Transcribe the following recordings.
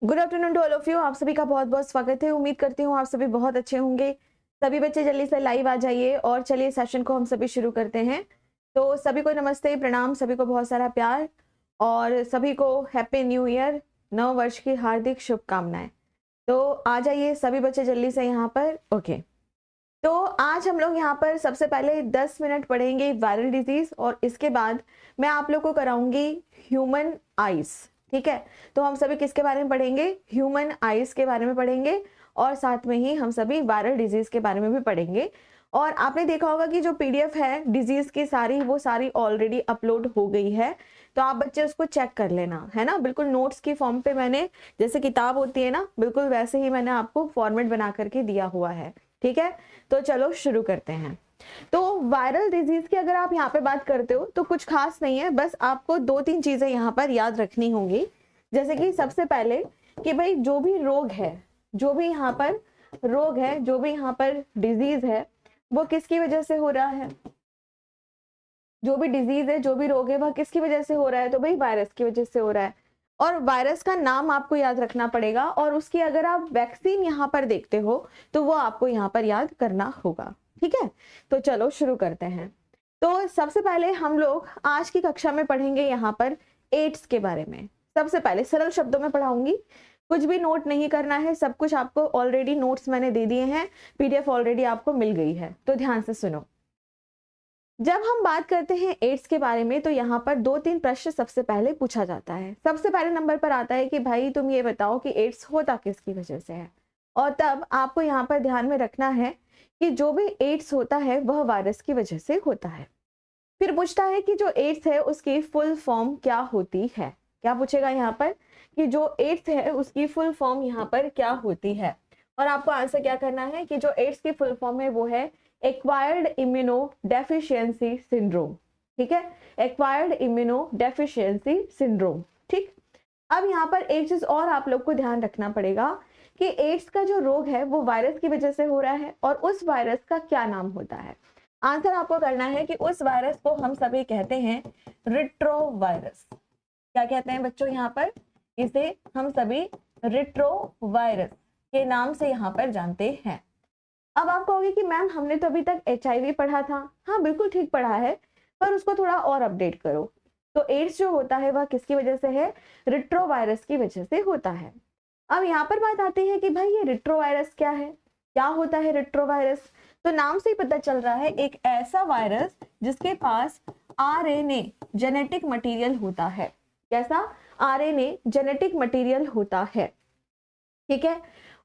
Good afternoon to all of you. आप सभी का बहुत बहुत स्वागत है। उम्मीद करती हूँ आप सभी बहुत अच्छे होंगे। सभी बच्चे जल्दी से लाइव आ जाइए और चलिए सेशन को हम सभी शुरू करते हैं। तो सभी को नमस्ते, प्रणाम, सभी को बहुत सारा प्यार और सभी को हैप्पी न्यू ईयर, नव वर्ष की हार्दिक शुभकामनाएं। तो आ जाइए सभी बच्चे जल्दी से यहाँ पर। ओके, तो आज हम लोग यहाँ पर सबसे पहले 10 मिनट पढ़ेंगे वायरल डिजीज और इसके बाद मैं आप लोग को कराऊंगी ह्यूमन आइज। ठीक है, तो हम सभी किसके बारे में पढ़ेंगे? ह्यूमन आइज के बारे में पढ़ेंगे और साथ में ही हम सभी वायरल डिजीज के बारे में भी पढ़ेंगे। और आपने देखा होगा कि जो पीडीएफ है डिजीज की सारी, वो सारी ऑलरेडी अपलोड हो गई है, तो आप बच्चे उसको चेक कर लेना, है ना। बिल्कुल नोट्स की फॉर्म पे मैंने, जैसे किताब होती है ना, बिल्कुल वैसे ही मैंने आपको फॉर्मेट बना करके दिया हुआ है। ठीक है, तो चलो शुरू करते हैं। तो वायरल डिजीज की अगर आप यहाँ पे बात करते हो तो कुछ खास नहीं है, बस आपको दो तीन चीजें यहाँ पर याद रखनी होंगी। जैसे कि सबसे पहले कि भाई जो भी रोग है, जो भी यहाँ पर रोग है, जो भी यहाँ पर डिजीज है, वो किसकी वजह से हो रहा है? जो भी डिजीज है, जो भी रोग है, वह किसकी वजह से हो रहा है? तो भाई वायरस की वजह से हो रहा है। और वायरस का नाम आपको याद रखना पड़ेगा और उसकी अगर आप वैक्सीन यहाँ पर देखते हो तो वो आपको यहाँ पर याद करना होगा। ठीक है, तो चलो शुरू करते हैं। तो सबसे पहले हम लोग आज की कक्षा में पढ़ेंगे यहाँ पर एड्स के बारे में। सबसे पहले सरल शब्दों में पढ़ाऊंगी, कुछ भी नोट नहीं करना है, सब कुछ आपको ऑलरेडी नोट्स मैंने दे दिए हैं, पीडीएफ ऑलरेडी आपको मिल गई है, तो ध्यान से सुनो। जब हम बात करते हैं एड्स के बारे में तो यहाँ पर दो तीन प्रश्न सबसे पहले पूछा जाता है। सबसे पहले नंबर पर आता है कि भाई तुम ये बताओ कि एड्स होता किसकी वजह से है, और तब आपको यहाँ पर ध्यान में रखना है कि जो भी एड्स होता है वह वायरस की वजह से होता है। फिर पूछता है कि जो एड्स है उसकी फुल फॉर्म क्या होती है। क्या पूछेगा यहाँ पर कि जो एड्स है उसकी फुल फॉर्म यहाँ पर क्या होती है, और आपको आंसर क्या करना है कि जो एड्स की फुल फॉर्म है वो है एक्वायर्ड इम्यूनो डेफिशिएंसी सिंड्रोम। ठीक है, एक्वायर्ड इम्यूनो डेफिशिएंसी सिंड्रोम। ठीक, अब यहाँ पर एक चीज और आप लोग को ध्यान रखना पड़ेगा कि एड्स का जो रोग है वो वायरस की वजह से हो रहा है, और उस वायरस का क्या नाम होता है? आंसर आपको करना है कि उस वायरस को हम सभी कहते हैं रिट्रोवायरस। क्या कहते हैं बच्चों यहाँ पर? इसे हम सभी रिट्रोवायरस के नाम से यहाँ पर जानते हैं। अब आप कहोगे कि मैम हमने तो अभी तक HIV पढ़ा था। हाँ बिल्कुल ठीक पढ़ा है, पर उसको थोड़ा और अपडेट करो। तो एड्स जो होता है वह किसकी वजह से है? रिट्रोवायरस की वजह से होता है। अब यहाँ पर बात आती है कि भाई ये रिट्रोवायरस क्या है, क्या होता है रिट्रोवायरस? तो नाम से ही पता चल रहा है, एक ऐसा वायरस जिसके पास RNA जेनेटिक मटेरियल होता है। कैसा? RNA जेनेटिक मटेरियल होता है। ठीक है,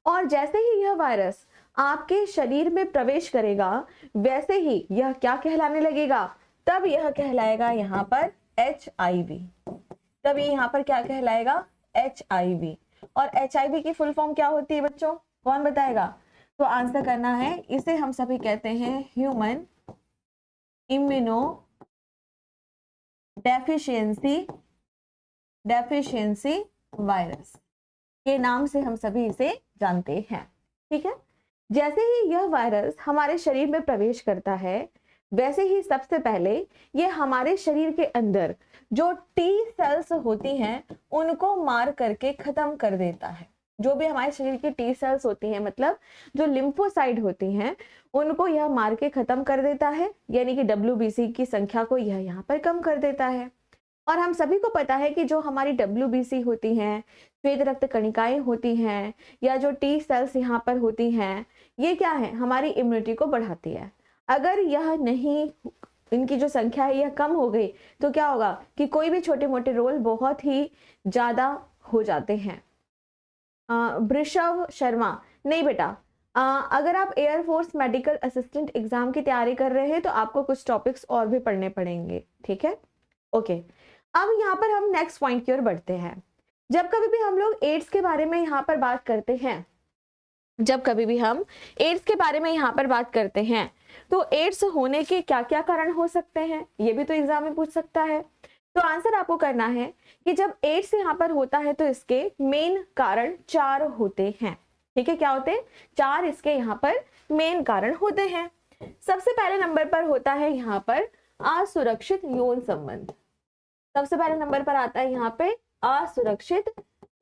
और जैसे ही यह वायरस आपके शरीर में प्रवेश करेगा वैसे ही यह क्या कहलाने लगेगा? तब यह कहलाएगा यहाँ पर HIV। तब ये यहाँ पर क्या कहलाएगा? HIV। और HIV की फुल फॉर्म क्या होती है बच्चों? कौन बताएगा? तो आंसर करना है, इसे हम सभी कहते हैं ह्यूमन इम्यूनो डेफिशिएंसी वायरस के नाम से हम सभी इसे जानते हैं। ठीक है, जैसे ही यह वायरस हमारे शरीर में प्रवेश करता है वैसे ही सबसे पहले ये हमारे शरीर के अंदर जो टी सेल्स होती हैं उनको मार करके खत्म कर देता है। जो भी हमारे शरीर की टी सेल्स होती हैं, मतलब जो लिम्फोसाइट होती हैं, उनको यह मार के खत्म कर देता है, यानी कि WBC की संख्या को यह यहाँ पर कम कर देता है। और हम सभी को पता है कि जो हमारी WBC होती हैं, श्वेत रक्त कणिकाएं होती हैं, या जो टी सेल्स यहाँ पर होती हैं, ये क्या है? हमारी इम्यूनिटी को बढ़ाती है। अगर यह नहीं, इनकी जो संख्या है यह कम हो गई तो क्या होगा कि कोई भी छोटे मोटे रोग बहुत ही ज्यादा हो जाते हैं। वृषभ शर्मा, नहीं बेटा, अगर आप एयरफोर्स मेडिकल असिस्टेंट एग्जाम की तैयारी कर रहे हैं तो आपको कुछ टॉपिक्स और भी पढ़ने पड़ेंगे। ठीक है, ओके। अब यहाँ पर हम नेक्स्ट पॉइंट की ओर बढ़ते हैं। जब कभी भी हम लोग एड्स के बारे में यहाँ पर बात करते हैं, जब कभी भी हम एड्स के बारे में यहाँ पर बात करते हैं तो एड्स होने के क्या क्या कारण हो सकते हैं, ये भी तो एग्जाम में पूछ सकता है। तो आंसर आपको करना है कि जब एड्स यहाँ पर होता है तो इसके मेन कारण 4 होते हैं। ठीक है, क्या होते हैं? 4 इसके यहाँ पर मेन कारण होते हैं। सबसे पहले नंबर पर होता है यहाँ पर असुरक्षित यौन संबंध। सबसे पहले नंबर पर आता है यहाँ पे असुरक्षित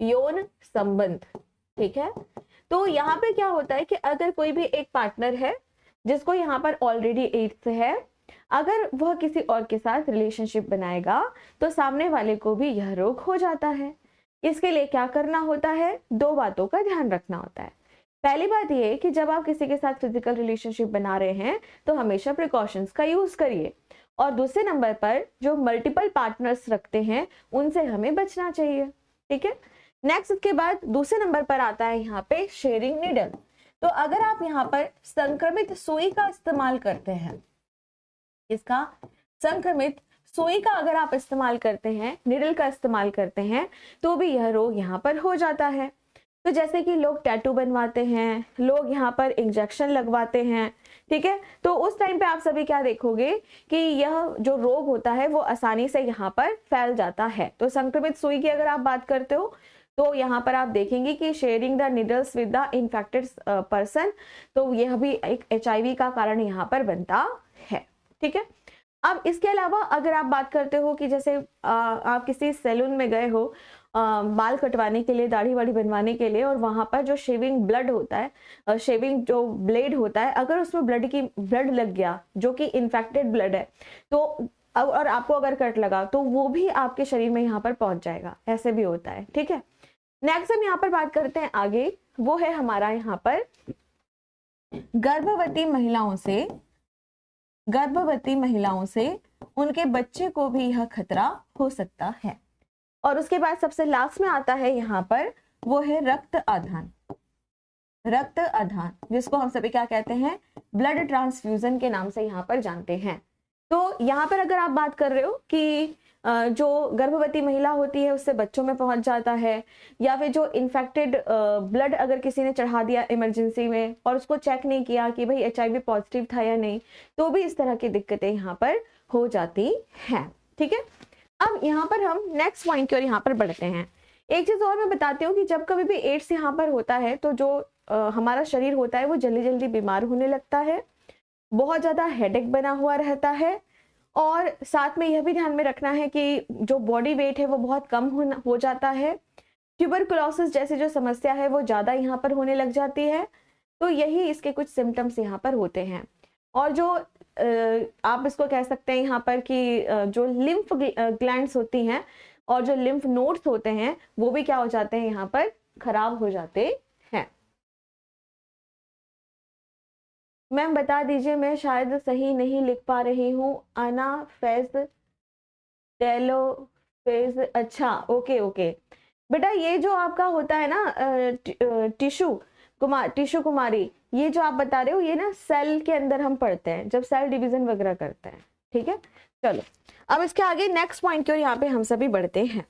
यौन संबंध, ठीक है। तो यहाँ पे क्या होता है कि अगर कोई भी एक पार्टनर है जिसको यहाँ पर ऑलरेडी एड्स है, अगर वह किसी और के साथ रिलेशनशिप बनाएगा तो सामने वाले को भी यह रोग हो जाता है। इसके लिए क्या करना होता है, दो बातों का ध्यान रखना होता है। पहली बात ये कि जब आप किसी के साथ फिजिकल रिलेशनशिप बना रहे हैं तो हमेशा प्रिकॉशंस का यूज करिए, और दूसरे नंबर पर जो मल्टीपल पार्टनर्स रखते हैं उनसे हमें बचना चाहिए, ठीक है। नेक्स्ट, इसके बाद दूसरे नंबर पर आता है यहाँ पे शेयरिंग नीडल। तो अगर आप यहाँ पर संक्रमित सुई का इस्तेमाल करते हैं, इसका संक्रमित सुई का अगर आप इस्तेमाल करते हैं, निडल का इस्तेमाल करते हैं, तो भी यह रोग यहाँ पर हो जाता है। तो जैसे कि लोग टैटू बनवाते हैं, लोग यहाँ पर इंजेक्शन लगवाते हैं, ठीक है। तो उस टाइम पे आप सभी क्या देखोगे कि यह जो रोग होता है वो आसानी से यहाँ पर फैल जाता है। तो संक्रमित सुई की अगर आप बात करते हो तो यहाँ पर आप देखेंगे कि sharing the needles with the infected person, तो यह भी एक HIV का कारण यहाँ पर बनता है, ठीक है। अब इसके अलावा अगर आप बात करते हो कि जैसे आप किसी सैलून में गए हो बाल कटवाने के लिए, दाढ़ी वाड़ी बनवाने के लिए, और वहां पर जो शेविंग ब्लड होता है, शेविंग जो ब्लेड होता है, अगर उसमें ब्लड लग गया जो कि इन्फेक्टेड ब्लड है, तो और आपको अगर कट लगा तो वो भी आपके शरीर में यहाँ पर पहुंच जाएगा, ऐसे भी होता है, ठीक है। नेक्स्ट हम यहाँ पर बात करते हैं आगे, वो है हमारा यहाँ पर गर्भवती महिलाओं से उनके बच्चे को भी यह खतरा हो सकता है। और उसके बाद सबसे लास्ट में आता है यहाँ पर, वो है रक्त आधान, जिसको हम सभी क्या कहते हैं, ब्लड ट्रांसफ्यूजन के नाम से यहाँ पर जानते हैं। तो यहाँ पर अगर आप बात कर रहे हो कि जो गर्भवती महिला होती है उससे बच्चों में पहुंच जाता है, या फिर जो इन्फेक्टेड ब्लड अगर किसी ने चढ़ा दिया इमरजेंसी में और उसको चेक नहीं किया कि भाई HIV पॉजिटिव था या नहीं, तो भी इस तरह की दिक्कतें यहाँ पर हो जाती हैं, ठीक है। अब यहाँ पर हम नेक्स्ट पॉइंट की ओर यहाँ पर बढ़ते हैं। एक चीज और मैं बताती हूँ कि जब कभी भी एड्स यहाँ पर होता है तो जो हमारा शरीर होता है वो जल्दी जल्दी बीमार होने लगता है, बहुत ज्यादा हेडेक बना हुआ रहता है, और साथ में यह भी ध्यान में रखना है कि जो बॉडी वेट है वो बहुत कम हो जाता है। ट्यूबरकुलोसिस जैसी जो समस्या है वो ज्यादा यहाँ पर होने लग जाती है। तो यही इसके कुछ सिम्टम्स यहाँ पर होते हैं। और जो आप इसको कह सकते हैं यहाँ पर कि जो लिम्फ ग्लैंड्स होती हैं और जो लिम्फ नोड्स होते हैं वो भी क्या हो जाते हैं, यहाँ पर खराब हो जाते हैं। मैम बता दीजिए, मैं शायद सही नहीं लिख पा रही हूँ। अनाफेज टेलोफेज, अच्छा ओके ओके बेटा, ये जो आपका होता है ना टिशु कुमारी, ये जो आप बता रहे हो ये ना सेल के अंदर हम पढ़ते हैं जब सेल डिवीजन वगैरह करते हैं, ठीक है। चलो अब इसके आगे नेक्स्ट पॉइंट की ओर यहाँ पे हम सभी बढ़ते हैं।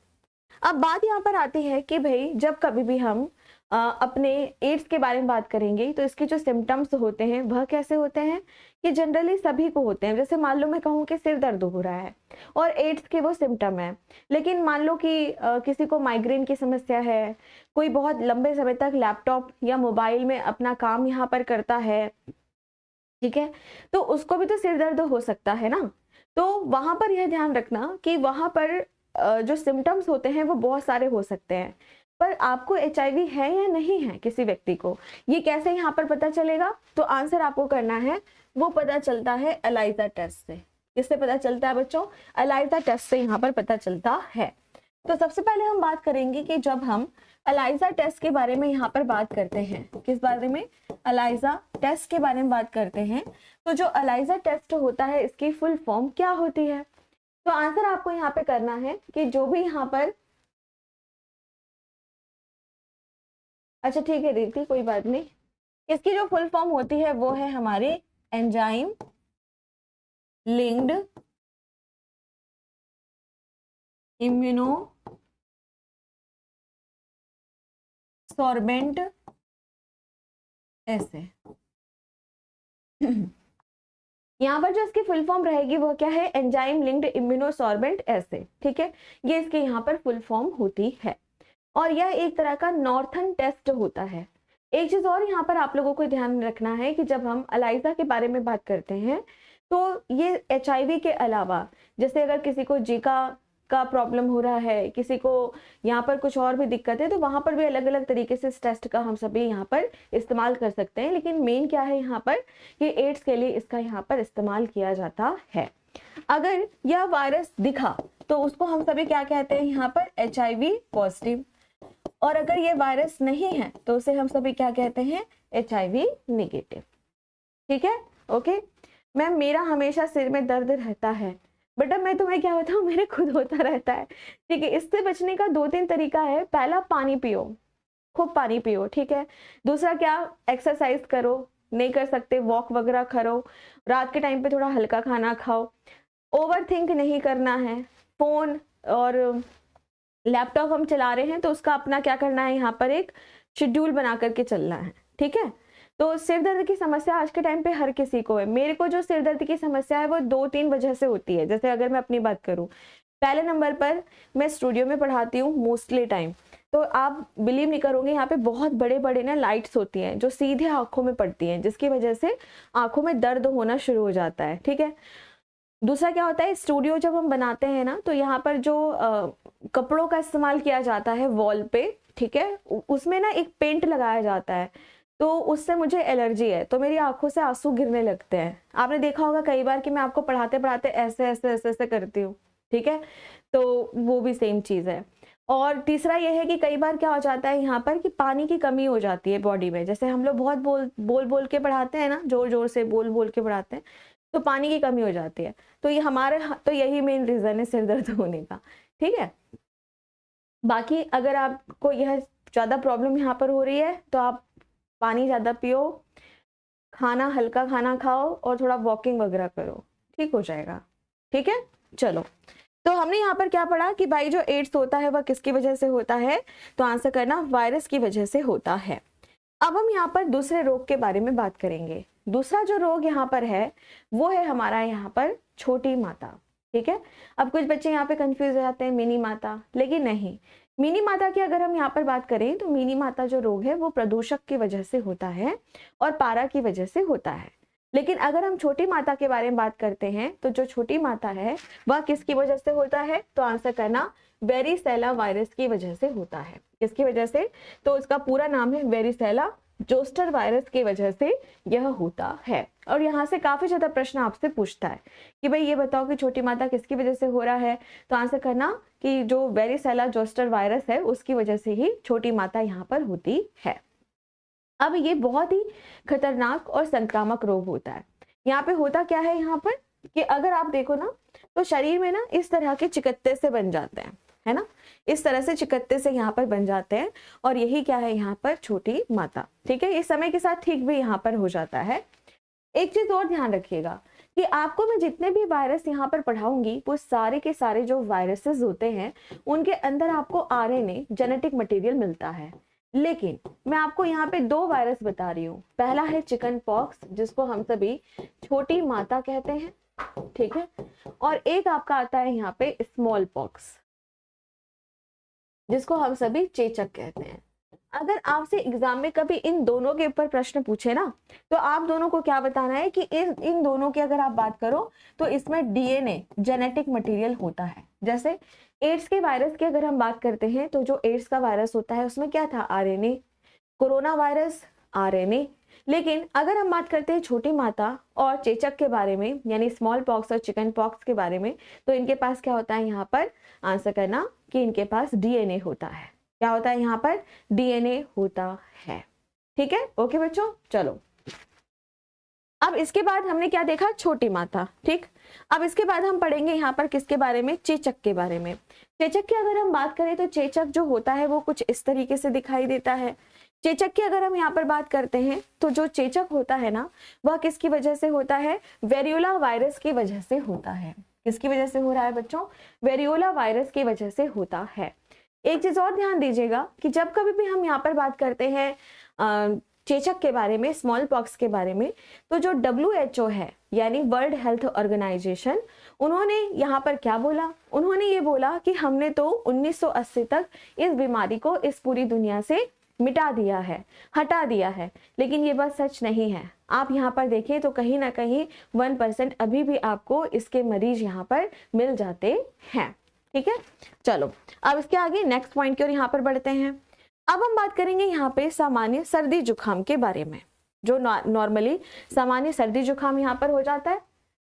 अब बात यहाँ पर आती है कि भाई जब कभी भी हम अपने एड्स के बारे में बात करेंगे तो इसके जो सिम्टम्स होते हैं वह कैसे होते हैं, कि जनरली सभी को होते हैं। जैसे मान लो मैं कहूँ कि सिर दर्द हो रहा है और एड्स के वो सिम्टम है, लेकिन मान लो कि किसी को माइग्रेन की समस्या है, कोई बहुत लंबे समय तक लैपटॉप या मोबाइल में अपना काम यहाँ पर करता है, ठीक है, तो उसको भी तो सिर दर्द हो सकता है ना। तो वहां पर यह ध्यान रखना कि वहां पर जो सिम्टम्स होते हैं वो बहुत सारे हो सकते हैं, पर आपको HIV है या नहीं है किसी व्यक्ति को, ये कैसे यहाँ पर पता चलेगा? तो आंसर आपको करना है, वो पता चलता है एलाइजा टेस्ट से। किससे पता चलता है बच्चों? एलाइजा टेस्ट से यहाँ पर पता चलता है। तो सबसे पहले हम बात करेंगे कि जब हम एलाइजा टेस्ट के बारे में यहाँ पर बात करते हैं, किस बारे में? एलाइजा टेस्ट के बारे में बात करते हैं। तो जो एलाइजा टेस्ट होता है इसकी फुल फॉर्म क्या होती है? तो आंसर आपको यहाँ पे करना है कि जो भी यहाँ पर, अच्छा ठीक है दीदी कोई बात नहीं, इसकी जो फुल फॉर्म होती है वो है हमारी एंजाइम लिंक्ड इम्यूनो सॉर्बेंट ऐसे। यहाँ पर जो इसकी फुल फॉर्म रहेगी वो क्या है? एंजाइम लिंक्ड इम्यूनोसॉर्बेंट ऐसे, ठीक है, ये इसके यहाँ पर फुल फॉर्म होती है। और यह एक तरह का नॉर्थन टेस्ट होता है। एक चीज और यहाँ पर आप लोगों को ध्यान रखना है कि जब हम एलाइजा के बारे में बात करते हैं तो ये HIV के अलावा, जैसे अगर किसी को जीका का प्रॉब्लम हो रहा है, किसी को यहाँ पर कुछ और भी दिक्कत है, तो वहाँ पर भी अलग अलग तरीके से इस टेस्ट का हम सभी यहाँ पर इस्तेमाल कर सकते हैं। लेकिन मेन क्या है यहाँ पर कि एड्स के लिए इसका यहाँ पर इस्तेमाल किया जाता है। अगर यह वायरस दिखा तो उसको हम सभी क्या कहते हैं यहाँ पर, HIV पॉजिटिव। और अगर ये वायरस नहीं है तो उसे हम सभी क्या कहते हैं, HIV नेगेटिव। ठीक है, ओके। मैम मेरा हमेशा सिर में दर्द रहता है, बेटा मैं तुम्हें क्या बताऊं, मेरे खुद होता रहता है। ठीक है, इससे बचने का 2-3 तरीका है। पहला, पानी पियो, खूब पानी पियो। ठीक है, दूसरा क्या, एक्सरसाइज करो, नहीं कर सकते वॉक वगैरह करो, रात के टाइम पे थोड़ा हल्का खाना खाओ, ओवर थिंक नहीं करना है। फोन और लैपटॉप हम चला रहे हैं तो उसका अपना क्या करना है, यहाँ पर एक शेड्यूल बना करके चलना है। ठीक है, तो सिर दर्द की समस्या आज के टाइम पे हर किसी को है। मेरे को जो सिर दर्द की समस्या है वो 2-3 वजह से होती है। जैसे अगर मैं अपनी बात करूं, पहले नंबर पर मैं स्टूडियो में पढ़ाती हूँ मोस्टली टाइम, तो आप बिलीव नहीं करोगे, यहाँ पे बहुत बड़े बड़े ना लाइट्स होती हैं जो सीधे आंखों में पड़ती हैं, जिसकी वजह से आंखों में दर्द होना शुरू हो जाता है। ठीक है, दूसरा क्या होता है, स्टूडियो जब हम बनाते हैं ना तो यहाँ पर जो कपड़ों का इस्तेमाल किया जाता है वॉल पे, ठीक है, उसमें ना एक पेंट लगाया जाता है, तो उससे मुझे एलर्जी है, तो मेरी आंखों से आंसू गिरने लगते हैं। आपने देखा होगा कई बार कि मैं आपको पढ़ाते पढ़ाते ऐसे ऐसे ऐसे ऐसे करती हूँ। ठीक है, तो वो भी सेम चीज़ है। और तीसरा ये है कि कई बार क्या हो जाता है यहाँ पर कि पानी की कमी हो जाती है बॉडी में। जैसे हम लोग बहुत बोल के पढ़ाते हैं ना, जोर जोर से बोल के पढ़ाते हैं, तो पानी की कमी हो जाती है। तो ये हमारे तो यही मेन रीज़न है सिर दर्द होने का। ठीक है, बाकी अगर आपको यह ज़्यादा प्रॉब्लम यहाँ पर हो रही है तो आप पानी ज़्यादा पियो, खाना हल्का खाना खाओ और थोड़ा वॉकिंग वगैरह करो, ठीक हो जाएगा। ठीक है, चलो, तो हमने यहाँ पर क्या पढ़ा कि भाई जो एड्स होता है वह किसकी वजह से होता है, तो आंसर करना वायरस की वजह से होता है। अब हम यहाँ पर दूसरे रोग के बारे में बात करेंगे। दूसरा जो रोग यहाँ पर है वो है हमारा यहाँ पर छोटी माता। ठीक है, अब कुछ बच्चे यहाँ पे कंफ्यूज हो जाते हैं मिनी माता, लेकिन नहीं, मिनी माता की अगर हम यहाँ पर बात करें तो मिनी माता जो रोग है वो प्रदूषक की वजह से होता है और पारा की वजह से होता है। लेकिन अगर हम छोटी माता के बारे में बात करते हैं तो जो छोटी माता है वह किसकी वजह से होता है, तो आंसर करना वेरिसेला वायरस की वजह से होता है। किसकी वजह से, तो उसका पूरा नाम है वेरिसेला जोस्टर वायरस की वजह से यह होता है। और यहाँ से काफी ज्यादा प्रश्न आपसे पूछता है कि भाई ये बताओ कि छोटी माता किसकी वजह से हो रहा है, तो आंसर करना कि जो वेरिसेला जोस्टर वायरस है उसकी वजह से ही छोटी माता यहाँ पर होती है। अब ये बहुत ही खतरनाक और संक्रामक रोग होता है। यहाँ पे होता क्या है यहाँ पर कि अगर आप देखो ना तो शरीर में ना इस तरह के चिकत्ते से बन जाते हैं, है ना, इस तरह से चिकत्ते से यहाँ पर बन जाते हैं, और यही क्या है यहाँ पर छोटी माता। ठीक है, ये समय के साथ ठीक भी यहाँ पर हो जाता है। एक चीज और ध्यान रखिएगा कि आपको मैं जितने भी वायरस यहाँ पर पढ़ाऊंगी वो सारे के सारे जो वायरसेस होते हैं उनके अंदर आपको RNA जेनेटिक मटेरियल मिलता है। लेकिन मैं आपको यहाँ पे 2 वायरस बता रही हूँ। पहला है चिकन पॉक्स जिसको हम सभी छोटी माता कहते हैं, ठीक है, और एक आपका आता है यहाँ पे स्मॉल पॉक्स जिसको हम सभी चेचक कहते हैं। अगर आपसे एग्जाम में कभी इन दोनों के ऊपर प्रश्न पूछे ना तो आप दोनों को क्या बताना है कि इन दोनों की अगर आप बात करो तो इसमें DNA जेनेटिक मटेरियल होता है। जैसे एड्स के वायरस की अगर हम बात करते हैं तो जो एड्स का वायरस होता है उसमें क्या था, RNA, कोरोना वायरस RNA। लेकिन अगर हम बात करते हैं छोटी माता और चेचक के बारे में यानी स्मॉल पॉक्स और चिकन पॉक्स के बारे में, तो इनके पास क्या होता है यहाँ पर, आंसर करना कि इनके पास DNA होता है। क्या होता है यहाँ पर, DNA होता है। ठीक है, ओके बच्चों, चलो अब इसके बाद हमने क्या देखा, छोटी माता। ठीक, अब इसके बाद हम पढ़ेंगे यहाँ पर किसके बारे में, चेचक के बारे में। चेचक की अगर हम बात करें तो चेचक जो होता है वो कुछ इस तरीके से दिखाई देता है। चेचक की अगर हम यहाँ पर बात करते हैं तो जो चेचक होता है ना वह किसकी वजह से होता है, वेरियोला वायरस की वजह से होता है। किसकी वजह से हो रहा है बच्चों, वेरियोला वायरस की वजह से होता है। एक चीज और ध्यान दीजिएगा कि जब कभी भी हम यहाँ पर बात करते हैं चेचक के बारे में, स्मॉल पॉक्स के बारे में, तो जो WHO है यानी वर्ल्ड हेल्थ ऑर्गेनाइजेशन, उन्होंने यहाँ पर क्या बोला, उन्होंने ये बोला कि हमने तो 1980 तक इस बीमारी को इस पूरी दुनिया से मिटा दिया है, हटा दिया है। लेकिन ये बात सच नहीं है। आप यहाँ पर देखें तो कहीं ना कहीं 1% अभी भी आपको इसके मरीज यहाँ पर मिल जाते हैं। ठीक है, चलो अब इसके आगे नेक्स्ट पॉइंट की ओर यहाँ पर बढ़ते हैं। अब हम बात करेंगे यहाँ पे सामान्य सर्दी जुकाम के बारे में। जो नॉर्मली सामान्य सर्दी जुकाम यहाँ पर हो जाता है,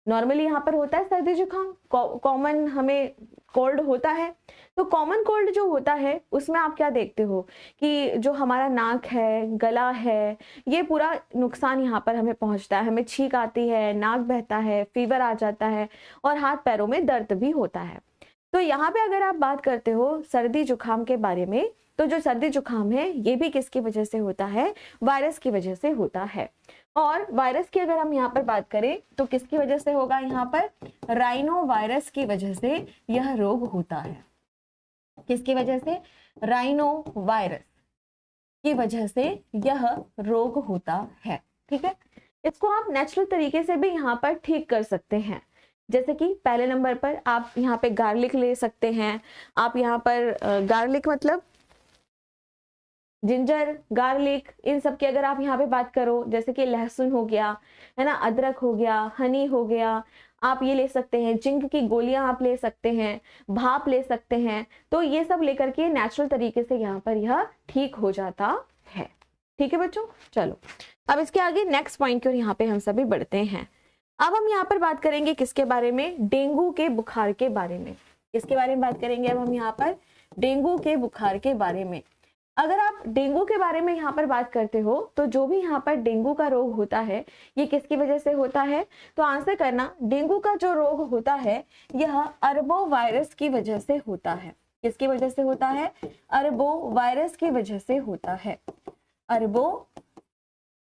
नॉर्मली यहाँ पर होता है सर्दी जुकाम, कॉमन हमें कोल्ड होता है। तो कॉमन कोल्ड जो होता है उसमें आप क्या देखते हो कि जो हमारा नाक है, गला है, ये पूरा नुकसान यहाँ पर हमें पहुँचता है, हमें छींक आती है, नाक बहता है, फीवर आ जाता है और हाथ पैरों में दर्द भी होता है। तो यहाँ पे अगर आप बात करते हो सर्दी जुकाम के बारे में, तो जो सर्दी जुकाम है ये भी किसकी वजह से होता है, वायरस की वजह से होता है। और वायरस की अगर हम यहाँ पर बात करें तो किसकी वजह से होगा, यहाँ पर राइनो वायरस की वजह से यह रोग होता है। किसकी वजह से, राइनो वायरस की वजह से यह रोग होता है। ठीक है, इसको आप नेचुरल तरीके से भी यहाँ पर ठीक कर सकते हैं। जैसे कि पहले नंबर पर आप यहाँ पे गार्लिक ले सकते हैं। आप यहाँ पर गार्लिक मतलब जिंजर, गार्लिक, इन सब की अगर आप यहाँ पे बात करो, जैसे कि लहसुन हो गया, है ना, अदरक हो गया, हनी हो गया, आप ये ले सकते हैं, जिंक की गोलियां आप ले सकते हैं, भाप ले सकते हैं। तो ये सब लेकर के नेचुरल तरीके से यहाँ पर यह ठीक हो जाता है। ठीक है बच्चों, चलो अब इसके आगे नेक्स्ट पॉइंट की ओर यहाँ पे हम सभी बढ़ते हैं। अब हम यहाँ पर बात करेंगे किसके बारे में, डेंगू के बुखार के बारे में। किसके बारे में बात करेंगे अब हम यहाँ पर, डेंगू के बुखार के बारे में। अगर आप डेंगू के बारे में यहाँ पर बात करते हो तो जो भी यहाँ पर डेंगू का रोग होता है ये किसकी वजह से होता है, तो आंसर करना, डेंगू का जो रोग होता है यह अरबो वायरस की वजह से होता है। किसकी वजह से होता है, अरबो वायरस की वजह से होता है। अरबो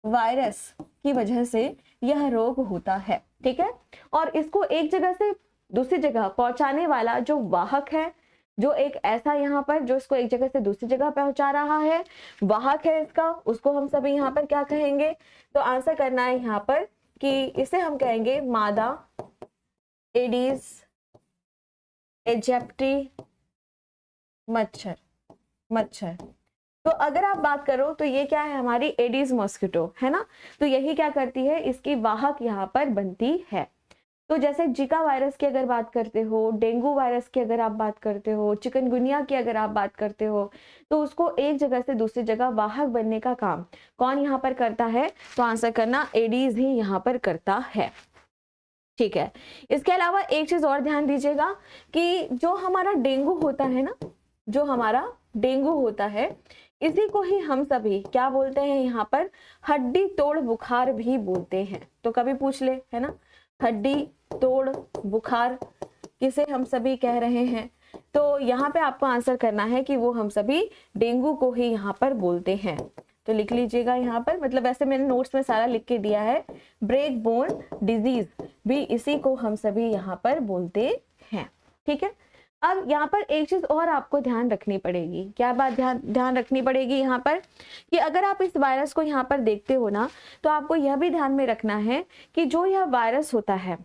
वायरस की वजह से यह रोग होता है। ठीक है, और इसको एक जगह से दूसरी जगह पहुंचाने वाला जो वाहक है, जो एक ऐसा यहाँ पर जो इसको एक जगह से दूसरी जगह पहुंचा रहा है, वाहक है इसका, उसको हम सभी यहाँ पर क्या कहेंगे, तो आंसर करना है यहाँ पर कि इसे हम कहेंगे मादा एडिस एजिप्टी मच्छर। तो अगर आप बात करो तो ये क्या है, हमारी एडिस मॉस्किटो है ना। तो यही क्या करती है, इसकी वाहक यहाँ पर बनती है। तो जैसे जिका वायरस की अगर बात करते हो, डेंगू वायरस की अगर आप बात करते हो, चिकनगुनिया की अगर आप बात करते हो, तो उसको एक जगह से दूसरी जगह वाहक बनने का काम कौन यहाँ पर करता है, तो आंसर करना एडीज ही यहाँ पर करता है। ठीक है, इसके अलावा एक चीज और ध्यान दीजिएगा कि जो हमारा डेंगू होता है ना, जो हमारा डेंगू होता है, इसी को ही हम सभी क्या बोलते हैं, यहाँ पर हड्डी तोड़ बुखार भी बोलते हैं। तो कभी पूछ ले, है ना, हड्डी तोड़ बुखार किसे हम सभी कह रहे हैं, तो यहाँ पे आपको आंसर करना है कि वो हम सभी डेंगू को ही यहाँ पर बोलते हैं। तो लिख लीजिएगा यहाँ पर, मतलब वैसे मैंने नोट्स में सारा लिख के दिया है, ब्रेक बोन डिजीज भी इसी को हम सभी यहाँ पर बोलते हैं। ठीक है, अब यहाँ पर एक चीज और आपको ध्यान रखनी पड़ेगी। क्या बात ध्यान रखनी पड़ेगी यहाँ पर, कि अगर आप इस वायरस को यहाँ पर देखते हो ना, तो आपको यह भी ध्यान में रखना है कि जो यह वायरस होता है,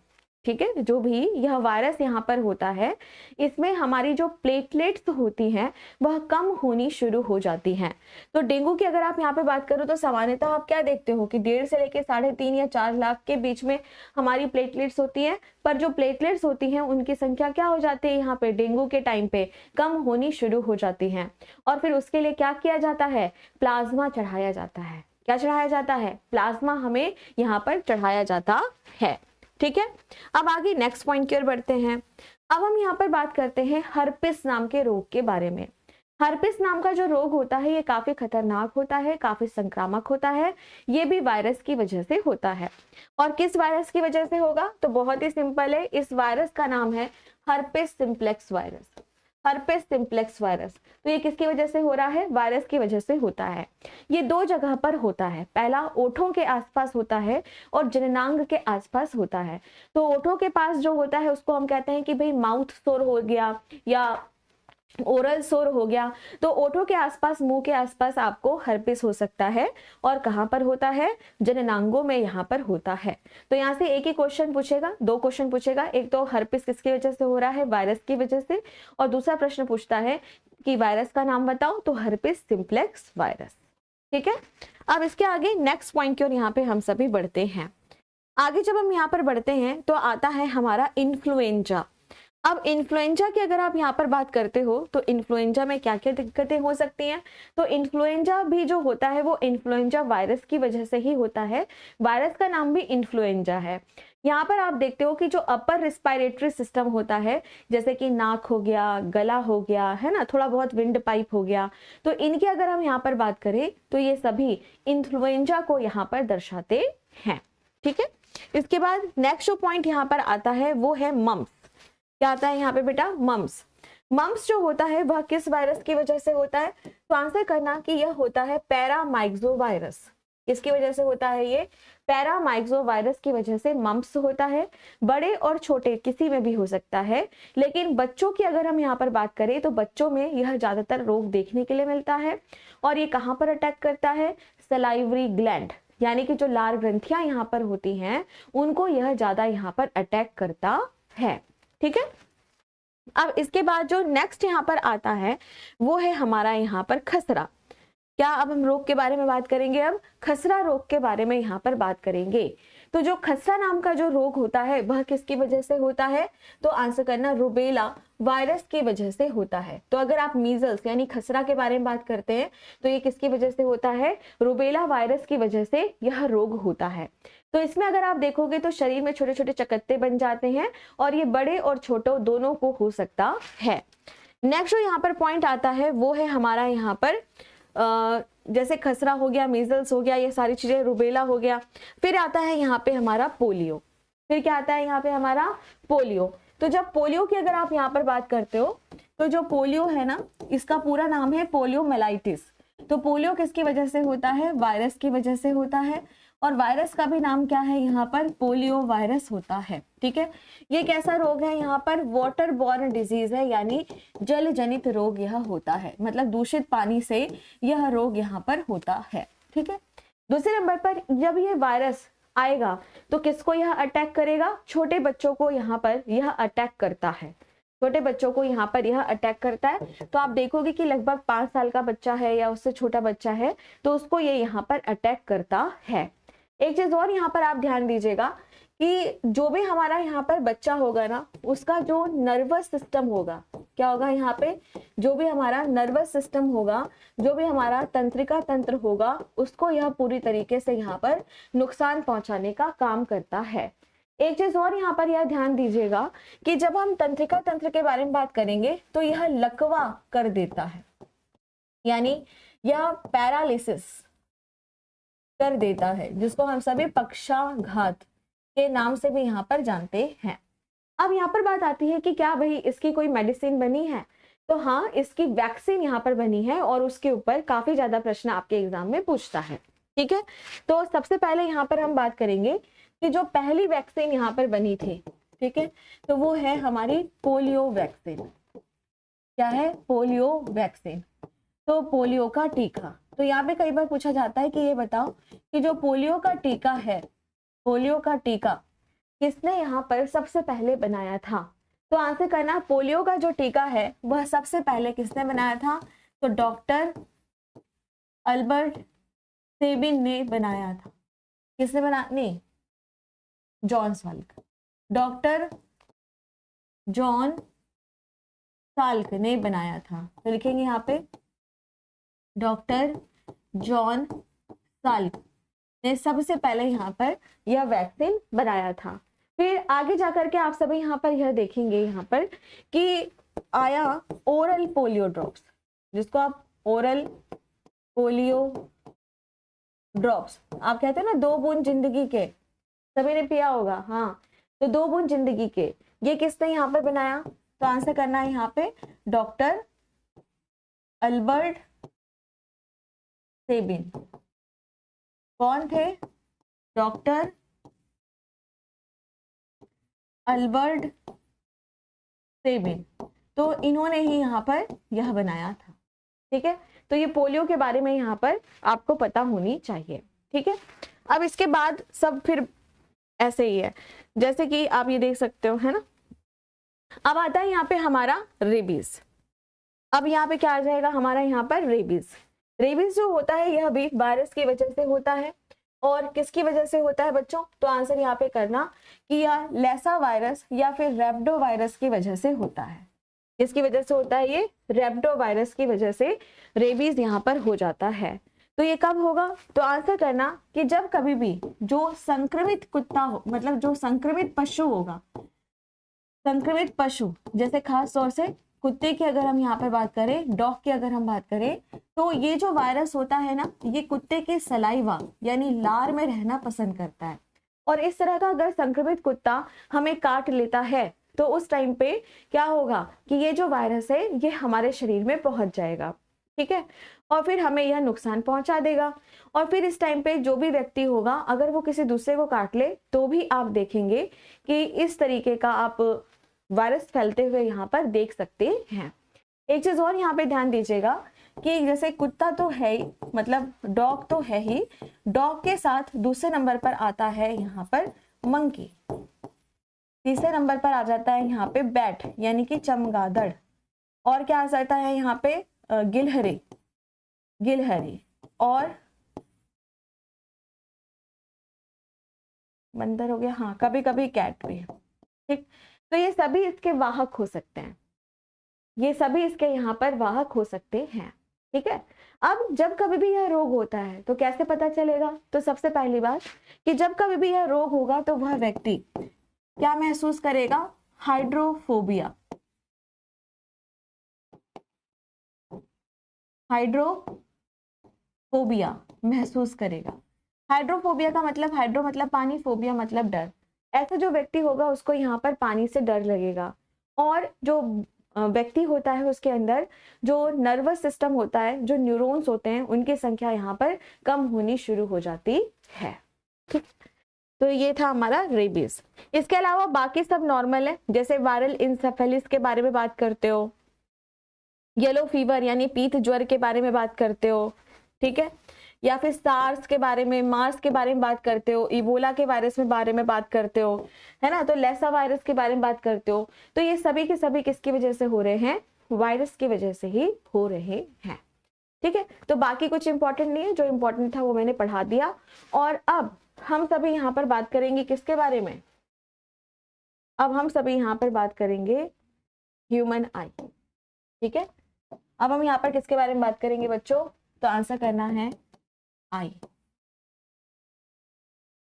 ठीक है, जो भी यह वायरस यहाँ पर होता है, इसमें हमारी जो प्लेटलेट्स होती हैं वह कम होनी शुरू हो जाती हैं। तो डेंगू की अगर आप यहाँ पे बात करो तो सामान्यतः आप क्या देखते हो कि 1.5 से लेकर 3.5 या 4 लाख के बीच में हमारी प्लेटलेट्स होती हैं। पर जो प्लेटलेट्स होती हैं उनकी संख्या क्या हो जाती है, यहाँ पे डेंगू के टाइम पे कम होनी शुरू हो जाती है। और फिर उसके लिए क्या किया जाता है, प्लाज्मा चढ़ाया जाता है। क्या चढ़ाया जाता है, प्लाज्मा हमें यहाँ पर चढ़ाया जाता है। ठीक है, अब आगे नेक्स्ट पॉइंट की ओर बढ़ते हैं। अब हम यहाँ पर बात करते हैं हर्पिस नाम के रोग के बारे में। हर्पिस नाम का जो रोग होता है ये काफी खतरनाक होता है, काफी संक्रामक होता है। ये भी वायरस की वजह से होता है। और किस वायरस की वजह से होगा, तो बहुत ही सिंपल है, इस वायरस का नाम है herpes simplex virus. Herpes simplex virus, तो ये किसकी वजह से हो रहा है, वायरस की वजह से होता है। ये 2 जगह पर होता है, पहला ओठों के आसपास होता है और जननांग के आसपास होता है। तो ओठों के पास जो होता है उसको हम कहते हैं कि भाई माउथ सोर हो गया या ओरल सोर हो गया। तो ओठों के आसपास, मुंह के आसपास आपको हर्पिस हो सकता है। और कहां पर होता है, जननांगों में यहाँ पर होता है। तो यहाँ से एक ही क्वेश्चन पूछेगा, 2 क्वेश्चन पूछेगा। एक तो हर्पिस किसकी वजह से हो रहा है, वायरस की वजह से, और दूसरा प्रश्न पूछता है कि वायरस का नाम बताओ, तो हर्पिस सिंप्लेक्स वायरस। ठीक है, अब इसके आगे नेक्स्ट पॉइंट की ओर यहाँ पे हम सभी बढ़ते हैं। आगे जब हम यहाँ पर बढ़ते हैं तो आता है हमारा इन्फ्लुएंजा। अब इन्फ्लुएंजा की अगर आप यहाँ पर बात करते हो तो इन्फ्लुएंजा में क्या क्या दिक्कतें हो सकती हैं। तो इन्फ्लुएंजा भी जो होता है वो इन्फ्लुएंजा वायरस की वजह से ही होता है। वायरस का नाम भी इन्फ्लुएंजा है। यहाँ पर आप देखते हो कि जो अपर रिस्पायरेटरी सिस्टम होता है, जैसे कि नाक हो गया, गला हो गया, है ना, थोड़ा बहुत विंड पाइप हो गया, तो इनकी अगर हम यहाँ पर बात करें तो ये सभी इन्फ्लुएंजा को यहाँ पर दर्शाते हैं। ठीक है, इसके बाद नेक्स्ट जो पॉइंट यहाँ पर आता है वो है मम्स। क्या आता है यहाँ पे बेटा? मम्स। मम्स जो होता है वह किस वायरस की वजह से होता है? तो आंसर करना कि यह होता है पैरामाइक्सो वायरस। किसकी वजह से होता है ये? पैरामाइक्सो वायरस की वजह से मम्स होता है। बड़े और छोटे किसी में भी हो सकता है, लेकिन बच्चों की अगर हम यहाँ पर बात करें तो बच्चों में यह ज्यादातर रोग देखने के लिए मिलता है। और ये कहाँ पर अटैक करता है? सलाइवरी ग्लैंड, यानी कि जो लार ग्रंथियां यहाँ पर होती हैं उनको यह ज्यादा यहाँ पर अटैक करता है। ठीक है, अब इसके बाद जो नेक्स्ट यहाँ पर आता है वो है हमारा यहाँ पर खसरा। क्या अब हम रोग के बारे में बात करेंगे? अब खसरा रोग के बारे में यहाँ पर बात करेंगे। तो जो खसरा नाम का जो रोग होता है वह किसकी वजह से होता है? तो आंसर करना रुबेला वायरस की वजह से होता है। तो अगर आप मीजल्स यानी खसरा के बारे में बात करते हैं तो ये किसकी वजह से होता है? रुबेला वायरस की वजह से यह रोग होता है। तो इसमें अगर आप देखोगे तो शरीर में छोटे छोटे चकत्ते बन जाते हैं और ये बड़े और छोटे दोनों को हो सकता है। नेक्स्ट जो यहाँ पर पॉइंट आता है वो है हमारा यहाँ पर जैसे खसरा हो गया, मीजल्स हो गया, ये सारी चीजें, रुबेला हो गया। फिर आता है यहाँ पे हमारा पोलियो। फिर क्या आता है यहाँ पे? हमारा पोलियो। तो जब पोलियो की अगर आप यहाँ पर बात करते हो तो जो पोलियो है ना, इसका पूरा नाम है पोलियोमाइलाइटिस। तो पोलियो किसकी वजह से होता है? वायरस की वजह से होता है। और वायरस का भी नाम क्या है यहाँ पर? पोलियो वायरस होता है। ठीक है, ये कैसा रोग है यहाँ पर? वाटर बॉर्न डिजीज है, यानी जल जनित रोग यह होता है, मतलब दूषित पानी से यह रोग यहाँ पर होता है। ठीक है, दूसरे नंबर पर जब ये वायरस आएगा तो किसको यह अटैक करेगा? छोटे बच्चों को यहाँ पर यह अटैक करता है। छोटे बच्चों को यहाँ पर यह अटैक करता है। तो आप देखोगे कि लगभग 5 साल का बच्चा है या उससे छोटा बच्चा है तो उसको ये यहाँ पर अटैक करता है। एक चीज और यहाँ पर आप ध्यान दीजिएगा कि जो भी हमारा यहाँ पर बच्चा होगा ना, उसका जो नर्वस सिस्टम होगा, क्या होगा यहाँ पे? जो भी हमारा नर्वस सिस्टम होगा, जो भी हमारा तंत्रिका तंत्र होगा, उसको यह पूरी तरीके से यहाँ पर नुकसान पहुंचाने का काम करता है। एक चीज और यहाँ पर यह ध्यान दीजिएगा कि जब हम तंत्रिका तंत्र के बारे में बात करेंगे तो यह लकवा कर देता है, यानी यह पैरालिसिस कर देता है, जिसको हम सभी पक्षाघात के नाम से भी यहाँ पर जानते हैं। अब यहाँ पर बात आती है कि क्या भाई इसकी कोई मेडिसिन बनी है? तो हाँ, इसकी वैक्सीन यहाँ पर बनी है और उसके ऊपर काफी ज्यादा प्रश्न आपके एग्जाम में पूछता है। ठीक है, तो सबसे पहले यहाँ पर हम बात करेंगे कि जो पहली वैक्सीन यहाँ पर बनी थी, ठीक है, तो वो है हमारी पोलियो वैक्सीन। क्या है? Polio vaccine. तो पोलियो का टीका। तो यहाँ पे कई बार पूछा जाता है कि ये बताओ कि जो पोलियो का टीका है, पोलियो का टीका किसने यहाँ पर सबसे पहले बनाया था? तो आंसर करना, पोलियो का जो टीका है वह सबसे पहले किसने बनाया था? तो डॉक्टर अल्बर्ट सेबिन ने बनाया था। किसने बनाया? नहीं, John Salk. Doctor John Salk ने बनाया था। तो लिखेंगे यहाँ पे डॉक्टर जॉन साल्क ने सबसे पहले यहाँ पर यह वैक्सीन बनाया था। फिर आगे जाकर के आप सभी यहाँ पर यह देखेंगे यहाँ पर कि आया ओरल पोलियो ड्रॉप्स, जिसको आप ओरल पोलियो ड्रॉप्स आप कहते हैं ना, 2 बूंद जिंदगी के, सभी ने पिया होगा। हाँ, तो 2 बूंद जिंदगी के, ये किसने यहाँ पर बनाया? तो आंसर करना है यहाँ पे डॉक्टर अल्बर्ट सेबिन। कौन थे? Doctor Albert Sabin. तो इन्होंने ही यहाँ पर यह बनाया था। ठीक है, तो ये पोलियो के बारे में यहाँ पर आपको पता होनी चाहिए। ठीक है, अब इसके बाद सब फिर ऐसे ही है, जैसे कि आप ये देख सकते हो, है ना। अब आता है यहाँ पे हमारा रेबीज। अब यहाँ पे क्या आ जाएगा हमारा? यहाँ पर रेबीज। रेबीज जो होता है यह भी वायरस की वजह से होता है। और किसकी वजह से होता है बच्चों? तो आंसर यहाँ पे करना कि या लैसा वायरस या फिर रेब्डो वायरस की वजह से होता है। किसकी वजह से होता है? ये रेब्डो वायरस की वजह से रेबीज यहाँ पर हो जाता है। तो ये कब होगा? तो आंसर करना कि जब कभी भी जो संक्रमित कुत्ता हो, मतलब जो संक्रमित पशु होगा, संक्रमित पशु जैसे खास तौर से कुत्ते की अगर हम यहाँ पर बात करें, डॉग की अगर हम बात करें, तो ये जो वायरस होता है ना, ये कुत्ते के सलाइवा यानी लार में रहना पसंद करता है। और इस तरह का अगर संक्रमित कुत्ता हमें काट लेता है तो उस टाइम पे क्या होगा कि ये जो वायरस है ये हमारे शरीर में पहुंच जाएगा, ठीक है, और फिर हमें यह नुकसान पहुंचा देगा। और फिर इस टाइम पे जो भी व्यक्ति होगा अगर वो किसी दूसरे को काट ले तो भी आप देखेंगे कि इस तरीके का आप वायरस फैलते हुए यहाँ पर देख सकते हैं। एक चीज और यहाँ पे ध्यान दीजिएगा कि जैसे कुत्ता तो है ही, मतलब डॉग तो है ही, डॉग के साथ दूसरे नंबर पर आता है यहाँ पर मंकी, तीसरे नंबर पर आ जाता है यहाँ पे बैट यानी कि चमगादड़, और क्या आ जाता है यहाँ पे गिलहरी, गिलहरी, और बंदर हो गया, हाँ कभी कभी कैट भी, ठीक। तो ये सभी इसके वाहक हो सकते हैं, ये सभी इसके यहाँ पर वाहक हो सकते हैं, ठीक है। अब जब कभी भी यह रोग होता है तो कैसे पता चलेगा? तो सबसे पहली बात कि जब कभी भी यह रोग होगा तो वह व्यक्ति क्या महसूस करेगा? हाइड्रोफोबिया, हाइड्रोफोबिया महसूस करेगा। हाइड्रोफोबिया का मतलब, हाइड्रो मतलब पानी, फोबिया मतलब डर। ऐसा जो व्यक्ति होगा उसको यहाँ पर पानी से डर लगेगा। और जो व्यक्ति होता है उसके अंदर जो नर्वस सिस्टम होता है, जो न्यूरॉन्स होते हैं, उनकी संख्या यहाँ पर कम होनी शुरू हो जाती है, ठीक। तो ये था हमारा रेबीज। इसके अलावा बाकी सब नॉर्मल है, जैसे वायरल इंसेफेलिस के बारे में बात करते हो, येलो फीवर यानी पीत ज्वर के बारे में बात करते हो, ठीक है, या फिर सार्स के बारे में, मार्स के बारे में बात करते हो, इबोला के वायरस में बारे में बात करते हो, है ना, तो लैसा वायरस के बारे में बात करते हो। तो ये सभी के सभी किसकी वजह से हो रहे हैं? वायरस की वजह से ही हो रहे हैं, ठीक है। तो बाकी कुछ इंपॉर्टेंट नहीं है, जो इंपॉर्टेंट था वो मैंने पढ़ा दिया। और अब हम सभी यहाँ पर बात करेंगे किसके बारे में? अब हम सभी यहाँ पर बात करेंगे ह्यूमन आई, ठीक है। अब हम यहाँ पर किसके बारे में बात करेंगे बच्चों? तो आंसर करना है आई,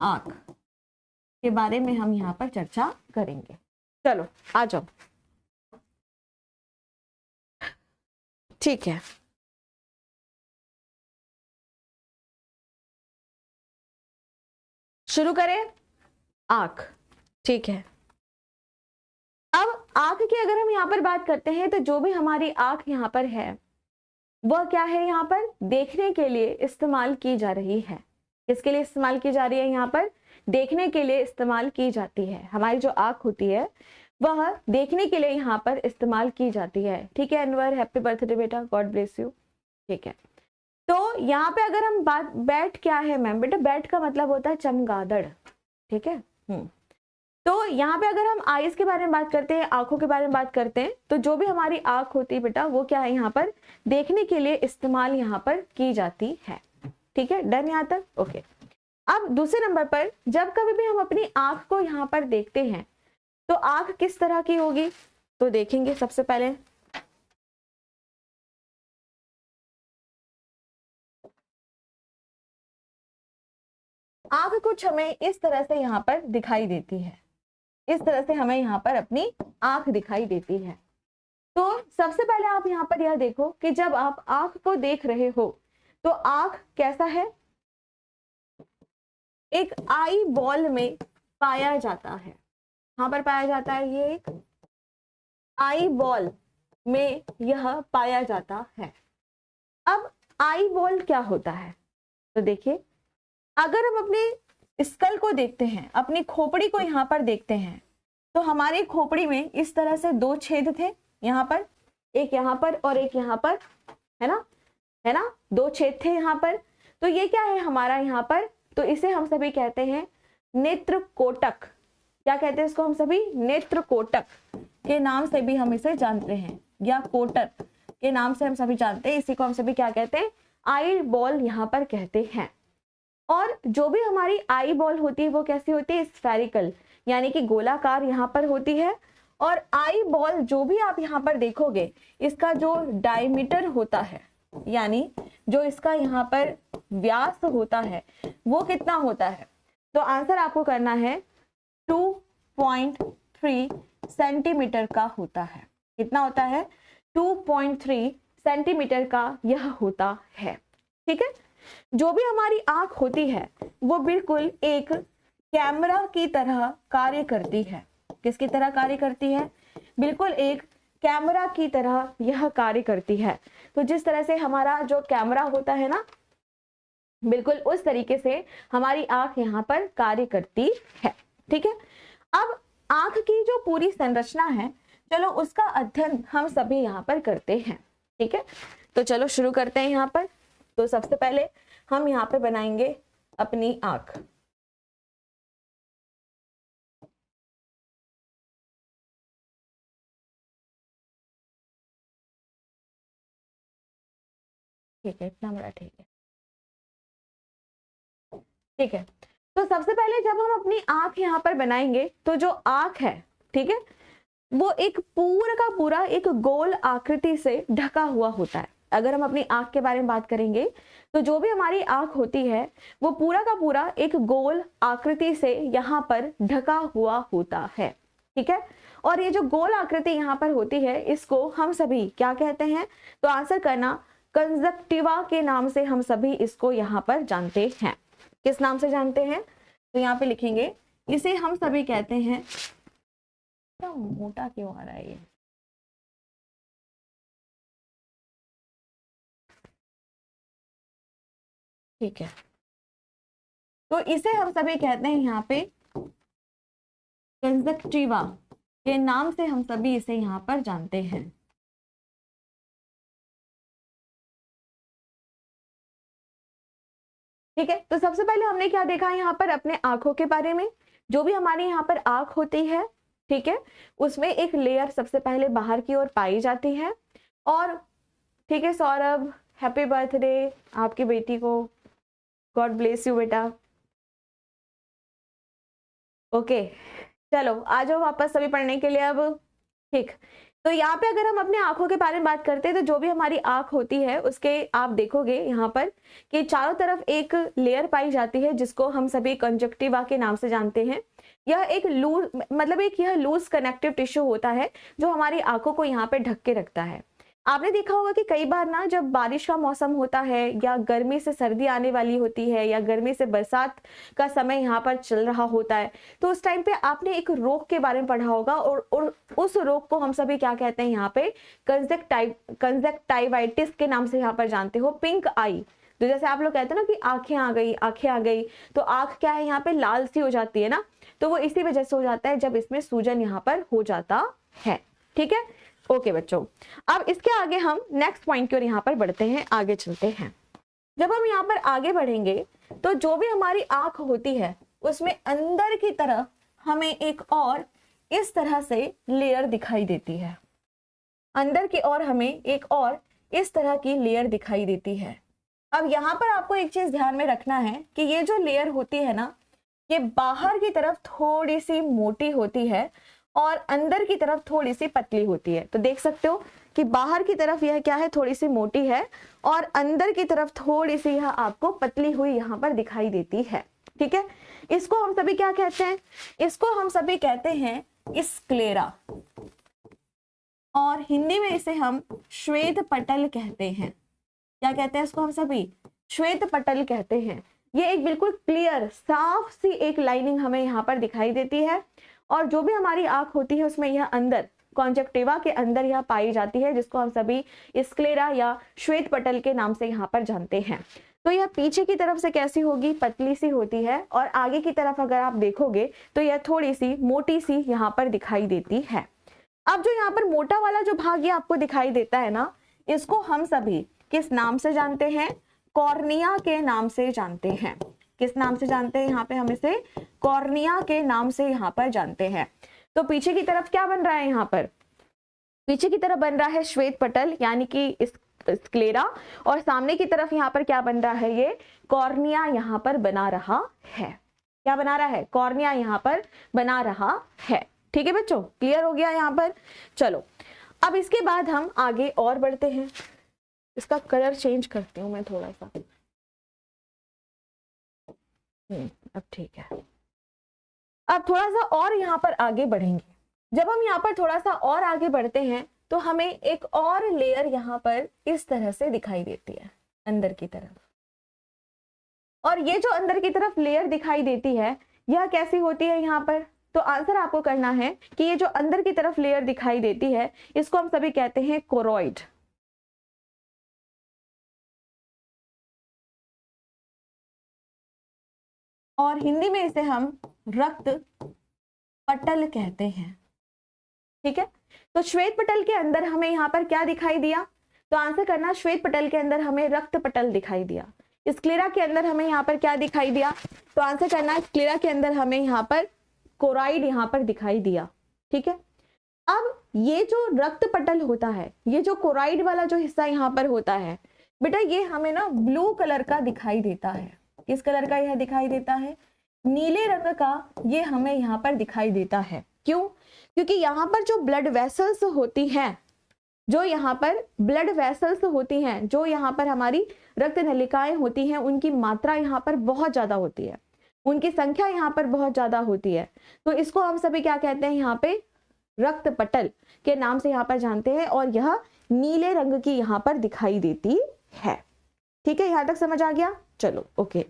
आंख के बारे में हम यहाँ पर चर्चा करेंगे। चलो आ जाओ, ठीक है। शुरू करें? आंख, ठीक है। अब आंख की अगर हम यहाँ पर बात करते हैं तो जो भी हमारी आंख यहाँ पर है वह क्या है? यहाँ पर देखने के लिए इस्तेमाल की जा रही है। किसके लिए इस्तेमाल की जा रही है? यहाँ पर देखने के लिए इस्तेमाल की जाती है। हमारी जो आंख होती है वह देखने के लिए यहाँ पर इस्तेमाल की जाती है, ठीक है। अनवर हैप्पी बर्थडे बेटा, गॉड ब्लेस यू, ठीक है। तो यहाँ पे अगर हम बात, बैट क्या है मैम? बेटा बैट का मतलब होता है चमगादड़, ठीक है। तो यहाँ पे अगर हम आईज के बारे में बात करते हैं, आंखों के बारे में बात करते हैं, तो जो भी हमारी आंख होती है बेटा वो क्या है? यहाँ पर देखने के लिए इस्तेमाल यहाँ पर की जाती है, ठीक है। डन यहाँ तक? ओके। अब दूसरे नंबर पर जब कभी भी हम अपनी आंख को यहाँ पर देखते हैं तो आंख किस तरह की होगी? तो देखेंगे सबसे पहले आंख कुछ हमें इस तरह से यहाँ पर दिखाई देती है, इस तरह से हमें यहाँ पर अपनी आंख दिखाई देती है। तो सबसे पहले आप यहाँ पर यह देखो कि जब आप आंख को देख रहे हो तो आंख कैसा है? एक आई बॉल में पाया जाता है। कहां पर पाया जाता है? ये एक आई बॉल में यह पाया जाता है। अब आई बॉल क्या होता है? तो देखिए, अगर हम अपने स्कल को देखते हैं, अपनी खोपड़ी को यहाँ पर देखते हैं, तो हमारी खोपड़ी में इस तरह से दो छेद थे, यहाँ पर एक, यहाँ पर और एक यहाँ पर, है ना, है ना, दो छेद थे यहाँ पर। तो ये क्या है हमारा यहाँ पर? तो इसे हम सभी कहते हैं नेत्र कोटक। क्या कहते हैं इसको हम सभी? नेत्र कोटक के नाम से भी हम इसे जानते हैं, या कोटक के नाम से हम सभी जानते हैं। इसी को हम सभी क्या कहते हैं? आई बॉल यहाँ पर कहते हैं। और जो भी हमारी आई बॉल होती है वो कैसी होती है, स्फेरिकल, यानी कि गोलाकार यहाँ पर होती है। और आई बॉल जो भी आप यहाँ पर देखोगे, इसका जो डायमीटर होता है, यानी जो इसका यहाँ पर व्यास होता है वो कितना होता है, तो आंसर आपको करना है 2.3 सेंटीमीटर का होता है। कितना होता है, 2.3 सेंटीमीटर का यह होता है। ठीक है, जो भी हमारी आंख होती है वो बिल्कुल एक कैमरा की तरह कार्य करती है। किसकी तरह कार्य करती है, बिल्कुल एक कैमरा की तरह यह कार्य करती है। तो जिस तरह से हमारा जो कैमरा होता है ना, बिल्कुल उस तरीके से हमारी आंख यहाँ पर कार्य करती है। ठीक है, अब आंख की जो पूरी संरचना है, चलो उसका अध्ययन हम सभी यहाँ पर करते हैं। ठीक है, तो चलो शुरू करते हैं यहाँ पर। तो सबसे पहले हम यहाँ पे बनाएंगे अपनी आंख। ठीक है, इतना बड़ा ठीक है। ठीक है, तो सबसे पहले जब हम अपनी आंख यहाँ पर बनाएंगे तो जो आंख है, ठीक है, वो एक पूरा का पूरा एक गोल आकृति से ढका हुआ होता है। अगर हम अपनी आंख के बारे में बात करेंगे तो जो भी हमारी आंख होती है वो पूरा का पूरा एक गोल आकृति से यहाँ पर ढका हुआ होता है। ठीक है, और ये जो गोल आकृति यहाँ पर होती है इसको हम सभी क्या कहते हैं, तो आंसर करना कंजक्टिवा के नाम से हम सभी इसको यहाँ पर जानते हैं। किस नाम से जानते हैं, तो यहाँ पे लिखेंगे इसे हम सभी कहते हैं, क्या मोटा क्यों आ रहा है ये, ठीक है, तो इसे हम सभी कहते हैं यहाँ पे कंजक्टिवा के नाम से हम सभी इसे यहाँ पर जानते हैं। ठीक है, तो सबसे पहले हमने क्या देखा यहाँ पर अपने आंखों के बारे में। जो भी हमारी यहाँ पर आंख होती है, ठीक है, उसमें एक लेयर सबसे पहले बाहर की ओर पाई जाती है। और ठीक है सौरभ, हैप्पी बर्थडे आपकी बेटी को, गॉड ब्लेस यू बेटा। ओके, चलो आ जाओ वापस सभी पढ़ने के लिए अब। ठीक, तो यहाँ पे अगर हम अपने आंखों के बारे में बात करते हैं तो जो भी हमारी आंख होती है उसके आप देखोगे यहाँ पर कि चारों तरफ एक लेयर पाई जाती है जिसको हम सभी कंजक्टिवा के नाम से जानते हैं। यह एक लूज, मतलब एक यह लूज कनेक्टिव टिश्यू होता है जो हमारी आंखों को यहाँ पे ढक के रखता है। आपने देखा होगा कि कई बार ना जब बारिश का मौसम होता है या गर्मी से सर्दी आने वाली होती है या गर्मी से बरसात का समय यहाँ पर चल रहा होता है, तो उस टाइम पे आपने एक रोग के बारे में पढ़ा होगा और उस रोग को हम सभी क्या कहते हैं यहाँ पे, कंजक्टाइवाइटिस के नाम से यहाँ पर जानते हो। पिंक आई, तो जैसे आप लोग कहते हैं ना कि आंखें आ गई, आंखें आ गई, तो आंख क्या है यहाँ पे लाल सी हो जाती है ना, तो वो इसी वजह से हो जाता है जब इसमें सूजन यहाँ पर हो जाता है। ठीक है, ओके बच्चों, अब इसके आगे हम नेक्स्ट पॉइंट की ओर यहाँ पर बढ़ते हैं, आगे चलते हैं। जब हम यहाँ पर आगे बढ़ेंगे तो जो भी हमारी आंख होती है उसमें अंदर की तरफ हमें एक और इस तरह से लेयर दिखाई देती है। अंदर की ओर हमें एक और इस तरह की लेयर दिखाई देती है। अब यहाँ पर आपको एक चीज ध्यान में रखना है कि ये जो लेयर होती है ना, ये बाहर की तरफ थोड़ी सी मोटी होती है और अंदर की तरफ थोड़ी सी पतली होती है। तो देख सकते हो कि बाहर की तरफ यह क्या है, थोड़ी सी मोटी है और अंदर की तरफ थोड़ी सी यह आपको पतली हुई यहाँ पर दिखाई देती है। ठीक है, इसको हम सभी क्या कहते हैं, इसको हम सभी कहते हैं स्क्लेरा, और हिंदी में इसे हम श्वेत पटल कहते हैं। क्या कहते हैं इसको हम सभी, श्वेत पटल कहते हैं। ये एक बिल्कुल क्लियर साफ सी एक लाइनिंग हमें यहाँ पर दिखाई देती है और जो भी हमारी आंख होती है उसमें यह अंदर कॉन्जक्टिवा के अंदर यह पाई जाती है जिसको हम सभी स्क्लेरा या श्वेत पटल के नाम से यहाँ पर जानते हैं। तो यह पीछे की तरफ से कैसी होगी, पतली सी होती है और आगे की तरफ अगर आप देखोगे तो यह थोड़ी सी मोटी सी यहाँ पर दिखाई देती है। अब जो यहाँ पर मोटा वाला जो भाग ये आपको दिखाई देता है ना, इसको हम सभी किस नाम से जानते हैं, कॉर्निया के नाम से जानते हैं। किस नाम से जानते हैं, यहाँ पे हम इसे कॉर्निया के नाम से यहाँ पर जानते हैं। तो पीछे की तरफ क्या बन रहा है, यहाँ पर पीछे की तरफ बन रहा है श्वेत पटल, यानी कि इस स्क्लेरा, और सामने की तरफ यहाँ पर क्या बन रहा है, ये कॉर्निया यहाँ पर बना रहा है। क्या बना रहा है, कॉर्निया यहाँ पर बना रहा है। ठीक है बच्चों, क्लियर हो गया यहाँ पर। चलो अब इसके बाद हम आगे और बढ़ते हैं। इसका कलर चेंज करती हूँ मैं थोड़ा सा। अब ठीक है। अब थोड़ा सा और यहाँ पर आगे बढ़ेंगे। जब हम यहाँ पर थोड़ा सा और आगे बढ़ते हैं तो हमें एक और लेयर यहाँ पर इस तरह से दिखाई देती है अंदर की तरफ। और ये जो अंदर की तरफ लेयर दिखाई देती है यह कैसी होती है यहाँ पर, तो आंसर आपको करना है कि ये जो अंदर की तरफ लेयर दिखाई देती है इसको हम सभी कहते हैं कोरोइड। और हिंदी में इसे हम रक्त पटल कहते हैं। ठीक है, तो श्वेत पटल के अंदर हमें यहाँ पर क्या दिखाई दिया, तो आंसर करना, श्वेत पटल के अंदर हमें रक्त पटल दिखाई दिया। स्क्लेरा के अंदर हमें यहाँ पर क्या दिखाई दिया, तो आंसर करना, स्क्लेरा के अंदर हमें यहाँ पर कोराइड यहाँ पर दिखाई दिया। ठीक है, अब ये जो रक्त पटल होता है, ये जो कोराइड वाला जो हिस्सा यहाँ पर होता है बेटा, ये हमें ना ब्लू कलर का दिखाई देता है। किस कलर का यह दिखाई देता है, नीले रंग का ये हमें यहाँ पर दिखाई देता है। क्यों, क्योंकि यहाँ पर जो ब्लड वेसल्स होती हैं, जो यहाँ पर ब्लड वेसल्स होती हैं, जो यहाँ पर हमारी रक्त नलिकाएं होती हैं, उनकी मात्रा यहाँ पर बहुत ज्यादा होती है, उनकी संख्या यहाँ पर बहुत ज्यादा होती है। तो इसको हम सभी क्या कहते हैं, यहाँ पे रक्त पटल के नाम से यहाँ पर जानते हैं, और यह नीले रंग की यहाँ पर दिखाई देती है। ठीक है, यहां तक समझ आ गया। चलो ओके,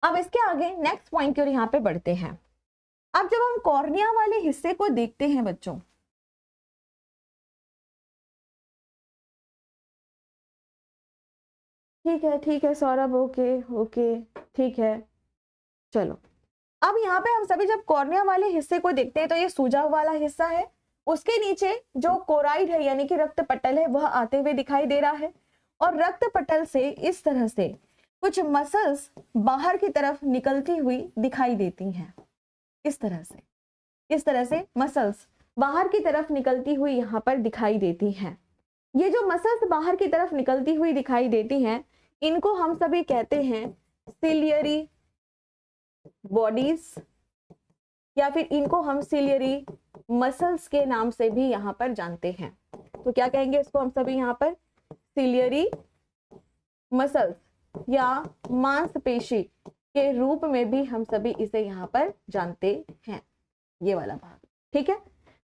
अब इसके आगे नेक्स्ट पॉइंट की ओर यहाँ पे बढ़ते हैं। अब जब हम कॉर्निया वाले हिस्से को देखते हैं बच्चों, ठीक है सौरभ, ओके ओके ठीक है। चलो अब यहाँ पे हम सभी जब कॉर्निया वाले हिस्से को देखते हैं तो ये सूजा वाला हिस्सा है, उसके नीचे जो कोराइड है यानी कि रक्त पटल है वह आते हुए दिखाई दे रहा है, और रक्त पटल से इस तरह से कुछ मसल्स बाहर की तरफ निकलती हुई दिखाई देती हैं। इस तरह से मसल्स बाहर की तरफ निकलती हुई यहाँ पर दिखाई देती हैं। ये जो मसल्स बाहर की तरफ निकलती हुई दिखाई देती हैं, इनको हम सभी कहते हैं सिलियरी बॉडीज, या फिर इनको हम सिलियरी मसल्स के नाम से भी यहाँ पर जानते हैं। तो क्या कहेंगे इसको हम सभी यहाँ पर, सिलियरी मसल्स या मांसपेशी के रूप में भी हम सभी इसे यहाँ पर जानते हैं, ये वाला भाग। ठीक है,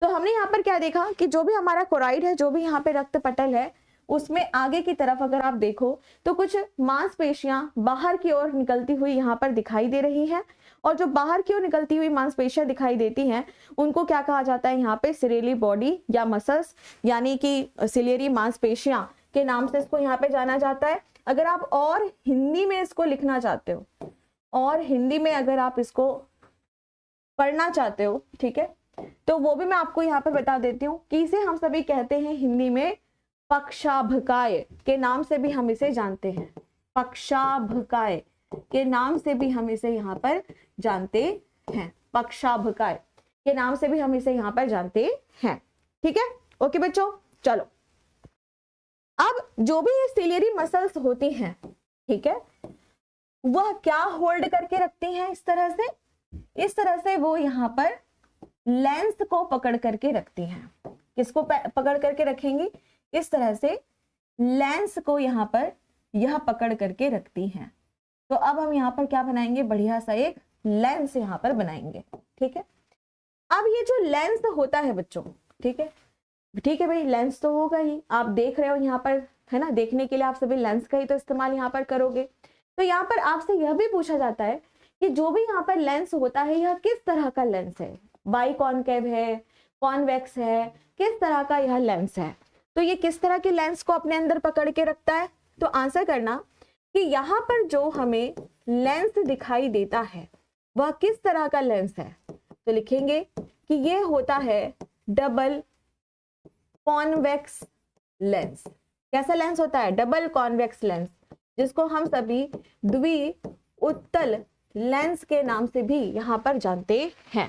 तो हमने यहाँ पर क्या देखा कि जो भी हमारा कोराइड है, जो भी यहाँ पे रक्त पटल है, उसमें आगे की तरफ अगर आप देखो तो कुछ मांसपेशियां बाहर की ओर निकलती हुई यहाँ पर दिखाई दे रही है, और जो बाहर की ओर निकलती हुई मांसपेशियां दिखाई देती हैं उनको क्या कहा जाता है, यहाँ पे सिलेरी बॉडी या मसल्स यानी कि सिलेरी मांसपेशियां के नाम से इसको यहाँ पे जाना जाता है। अगर आप और हिंदी में इसको लिखना चाहते हो, और हिंदी में अगर आप इसको पढ़ना चाहते हो, ठीक है, तो वो भी मैं आपको यहाँ पर बता देती हूँ कि इसे हम सभी कहते हैं हिंदी में पक्षाभकाय के नाम से भी हम इसे जानते हैं। पक्षाभकाय के नाम से भी हम इसे यहाँ पर जानते हैं, पक्षाभकाय के नाम से भी हम इसे यहाँ पर जानते हैं। ठीक है, ओके बच्चों। चलो अब जो भी ये सिलियरी मसल्स होती हैं, ठीक है, वह क्या होल्ड करके रखती हैं, इस तरह से वो यहाँ पर लेंस को पकड़ करके रखती हैं। किसको पकड़ करके रखेंगी, इस तरह से लेंस को यहाँ पर यह पकड़ करके रखती हैं। तो अब हम यहाँ पर क्या बनाएंगे, बढ़िया सा एक लेंस यहाँ पर बनाएंगे। ठीक है, अब ये जो लेंस होता है बच्चों, ठीक है भाई, लेंस तो होगा ही, आप देख रहे हो यहाँ पर, है ना, देखने के लिए आप सभी लेंस का ही तो इस्तेमाल यहाँ पर करोगे। तो यहाँ पर आपसे यह भी पूछा जाता है कि जो भी यहाँ पर लेंस होता है यह किस तरह का लेंस है, बाई कॉनकेव है, कॉन्वेक्स है, किस तरह का यह लेंस है। तो ये किस तरह के लेंस को अपने अंदर पकड़ के रखता है, तो आंसर करना कि यहाँ पर जो हमें लेंस दिखाई देता है वह किस तरह का लेंस है, तो लिखेंगे कि ये होता है डबल कॉन्वेक्स लेंस। कैसा लेंस होता है, डबल कॉन्वेक्स लेंस, जिसको हम सभी द्वि उत्तल लेंस के नाम से भी यहाँ पर जानते हैं।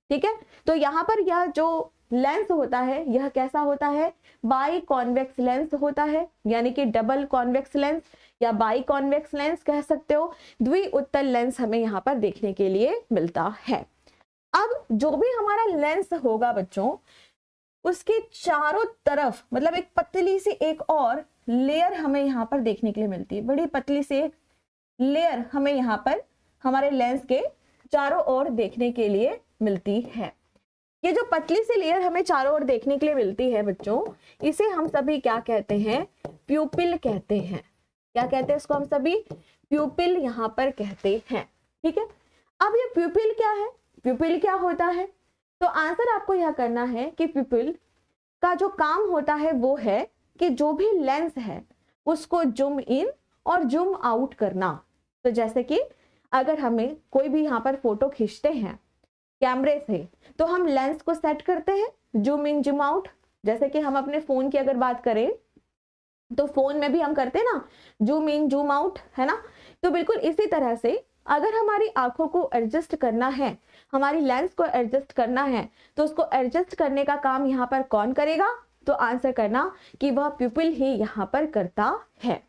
ठीक है, तो यहाँ पर यह जो लेंस होता है यह कैसा होता है, बाई कॉन्वेक्स लेंस होता है, यानी कि डबल कॉन्वेक्स लेंस या बाई कॉन्वेक्स लेंस कह सकते हो। द्विउत्तल लेंस हमें यहाँ पर देखने के लिए मिलता है। अब जो भी हमारा लेंस होगा बच्चों, उसके चारों तरफ मतलब एक पतली सी एक और लेयर हमें यहाँ पर देखने के लिए मिलती है, बड़ी पतली सी एक लेयर हमें यहाँ पर हमारे लेंस के चारों ओर देखने के लिए मिलती है। ये जो पतली सी लेयर हमें चारों ओर देखने के लिए मिलती है बच्चों, इसे हम सभी क्या कहते हैं, प्यूपिल कहते हैं। क्या कहते हैं इसको हम सभी, प्यूपिल यहाँ पर कहते हैं। ठीक है, अब ये प्यूपिल क्या है, प्यूपिल क्या होता है, तो आंसर आपको यह करना है कि प्यूपिल का जो काम होता है वो है कि जो भी लेंस है उसको जूम इन और जूम आउट करना। तो जैसे कि अगर हमें कोई भी यहाँ पर फोटो खींचते हैं कैमरे से, तो हम लेंस को सेट करते हैं जूम इन जूम आउट। जैसे कि हम अपने फोन की अगर बात करें तो फोन में भी हम करते हैं ना जूम इन जूम आउट, है ना। तो बिल्कुल इसी तरह से अगर हमारी आंखों को एडजस्ट करना है, हमारी लेंस को एडजस्ट करना है, तो उसको एडजस्ट करने का काम यहाँ पर कौन करेगा, तो आंसर करना कि वह प्यूपिल ही यहाँ पर करता है।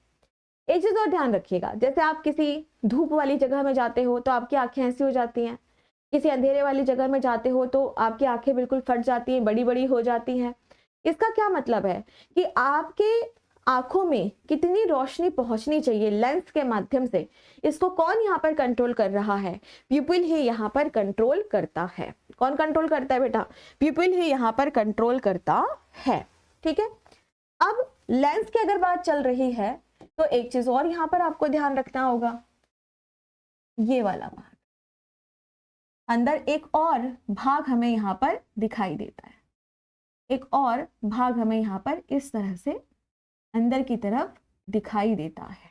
एक चीज और ध्यान रखिएगा, जैसे आप किसी धूप वाली जगह में जाते हो तो आपकी आंखें ऐसी हो जाती हैं, किसी अंधेरे वाली जगह में जाते हो तो आपकी आंखें बिल्कुल फट जाती हैं, बड़ी बड़ी हो जाती हैं। इसका क्या मतलब है कि आपके आंखों में कितनी रोशनी पहुंचनी चाहिए लेंस के माध्यम से, इसको कौन यहाँ पर कंट्रोल कर रहा है, प्यूपिल ही यहाँ पर कंट्रोल करता है। कौन कंट्रोल करता है बेटा, प्यूपिल ही यहाँ पर कंट्रोल करता है। ठीक है, अब लेंस की अगर बात चल रही है तो एक चीज और यहाँ पर आपको ध्यान रखना होगा, ये वाला भाग, अंदर एक और भाग हमें यहाँ पर दिखाई देता है, एक और भाग हमें यहाँ पर इस तरह से अंदर की तरफ दिखाई देता है।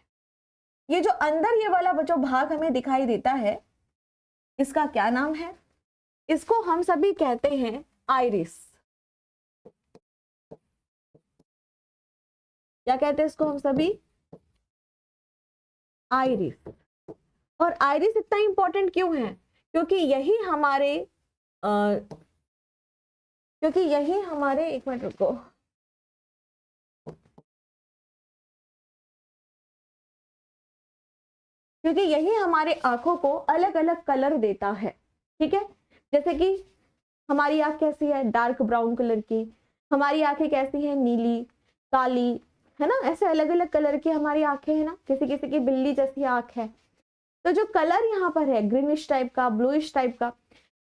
ये जो अंदर ये वाला जो भाग हमें दिखाई देता है, इसका क्या नाम है, इसको हम सभी कहते हैं आइरिस। क्या कहते हैं इसको हम सभी, आइरिस। और आइरिस इतना इंपॉर्टेंट क्यों है, क्योंकि यही हमारे एक मिनट रुको, क्योंकि यही हमारे आंखों को अलग अलग कलर देता है। ठीक है, जैसे कि हमारी आंख कैसी है, डार्क ब्राउन कलर की, हमारी आंखें कैसी है, नीली, काली, है ना, ऐसे अलग अलग कलर की हमारी आंखें हैं ना, किसी किसी की बिल्ली जैसी आंख है। तो जो कलर यहाँ पर है ग्रीनिश टाइप का, ब्लूइश टाइप का,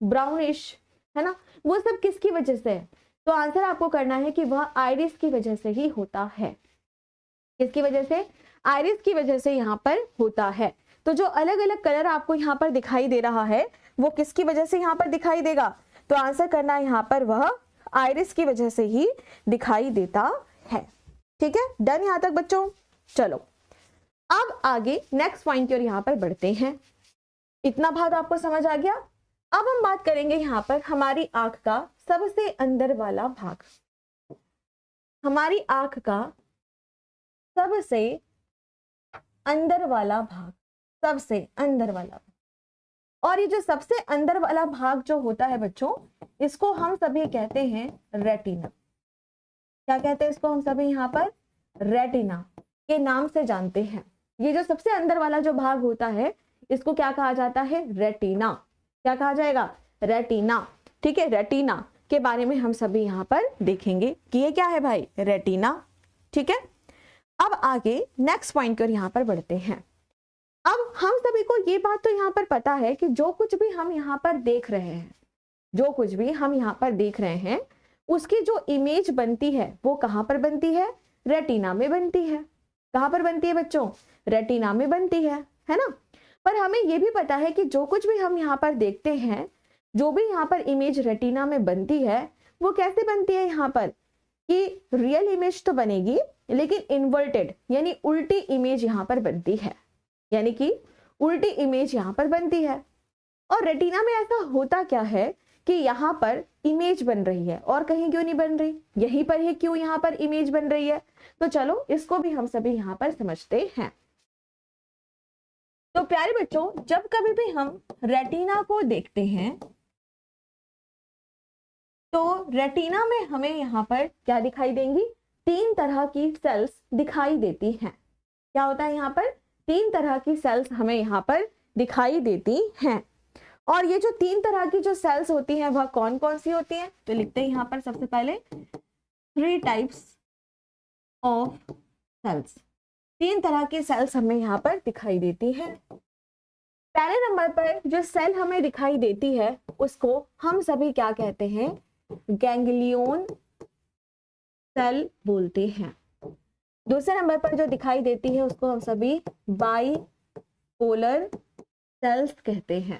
ब्राउनिश, है ना, वो सब किसकी वजह से है, तो आंसर आपको करना है कि वह आइरिस की वजह से ही होता है। किसकी वजह से, आइरिस की वजह से यहाँ पर होता है। तो जो अलग अलग कलर आपको यहाँ पर दिखाई दे रहा है वो किसकी वजह से यहाँ पर दिखाई देगा, तो आंसर करना है यहाँ पर वह आइरिस की वजह से ही दिखाई देता है। ठीक है, डन यहाँ तक बच्चों। चलो अब आगे नेक्स्ट पॉइंट की ओर यहाँ पर बढ़ते हैं। इतना भाग आपको समझ आ गया। अब हम बात करेंगे यहाँ पर हमारी आंख का सबसे अंदर वाला भाग, हमारी आंख का सबसे अंदर वाला भाग, सबसे अंदर वाला भाग। और ये जो सबसे अंदर वाला भाग जो होता है बच्चों, इसको हम सभी कहते हैं रेटिना। क्या कहते हैं इसको हम सभी यहाँ पर, रेटिना के नाम से जानते हैं। ये जो सबसे अंदर वाला जो भाग होता है इसको क्या कहा जाता है, रेटिना। क्या कहा जाएगा, रेटिना। ठीक है, रेटिना के बारे में हम सभी यहाँ पर देखेंगे कि ये क्या है भाई, रेटिना। ठीक है, अब आगे नेक्स्ट पॉइंट पर यहाँ पर बढ़ते हैं। अब हम सभी को ये बात तो यहाँ पर पता है कि जो कुछ भी हम यहाँ पर देख रहे हैं, जो कुछ भी हम यहाँ पर देख रहे हैं, उसकी जो इमेज बनती है वो कहाँ पर बनती है, रेटिना में बनती है। कहाँ पर बनती है बच्चों, रेटिना में बनती है ना। पर हमें ये भी पता है कि जो कुछ भी हम यहाँ पर देखते हैं, जो भी यहाँ पर इमेज रेटिना में बनती है, वो कैसे बनती है यहाँ पर, कि रियल इमेज तो बनेगी लेकिन इन्वर्टेड यानी उल्टी इमेज यहाँ पर बनती है, यानी कि उल्टी इमेज यहाँ पर बनती है। और रेटिना में ऐसा होता क्या है कि यहाँ पर इमेज बन रही है और कहीं क्यों नहीं बन रही, यहीं पर ही क्यों यहाँ पर इमेज बन रही है। तो चलो इसको भी हम सभी यहाँ पर समझते हैं। तो प्यारे बच्चों, जब कभी भी हम रेटिना को देखते हैं तो रेटिना में हमें यहाँ पर क्या दिखाई देंगी, 3 तरह की सेल्स दिखाई देती हैं। क्या होता है यहाँ पर, 3 तरह की सेल्स हमें यहाँ पर दिखाई देती हैं। और ये जो 3 तरह की जो सेल्स होती हैं वह कौन कौन सी होती हैं, तो लिखते हैं यहाँ पर सबसे पहले 3 टाइप्स ऑफ सेल्स। 3 तरह की सेल्स हमें यहाँ पर दिखाई देती हैं। पहले नंबर पर जो सेल हमें दिखाई देती है उसको हम सभी क्या कहते हैं, गैंग्लियन सेल बोलते हैं। दूसरे नंबर पर जो दिखाई देती है उसको हम सभी बाइपोलर सेल्स कहते हैं।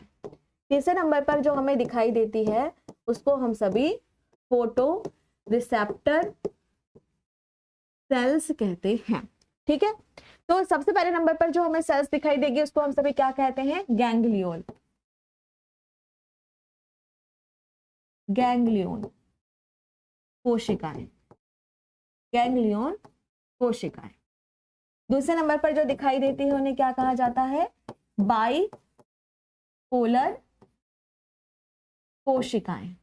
तीसरे नंबर पर जो हमें दिखाई देती है उसको हम सभी फोटो रिसेप्टर सेल्स कहते हैं। ठीक है, तो सबसे पहले नंबर पर जो हमें सेल्स दिखाई देगी उसको हम सभी क्या कहते हैं, गैंग्लियन। गैंग्लियन कोशिकाएं, गैंग्लियन कोशिकाएं। दूसरे नंबर पर जो दिखाई देती है उन्हें क्या कहा जाता है, बाइपोलर कोशिकाएं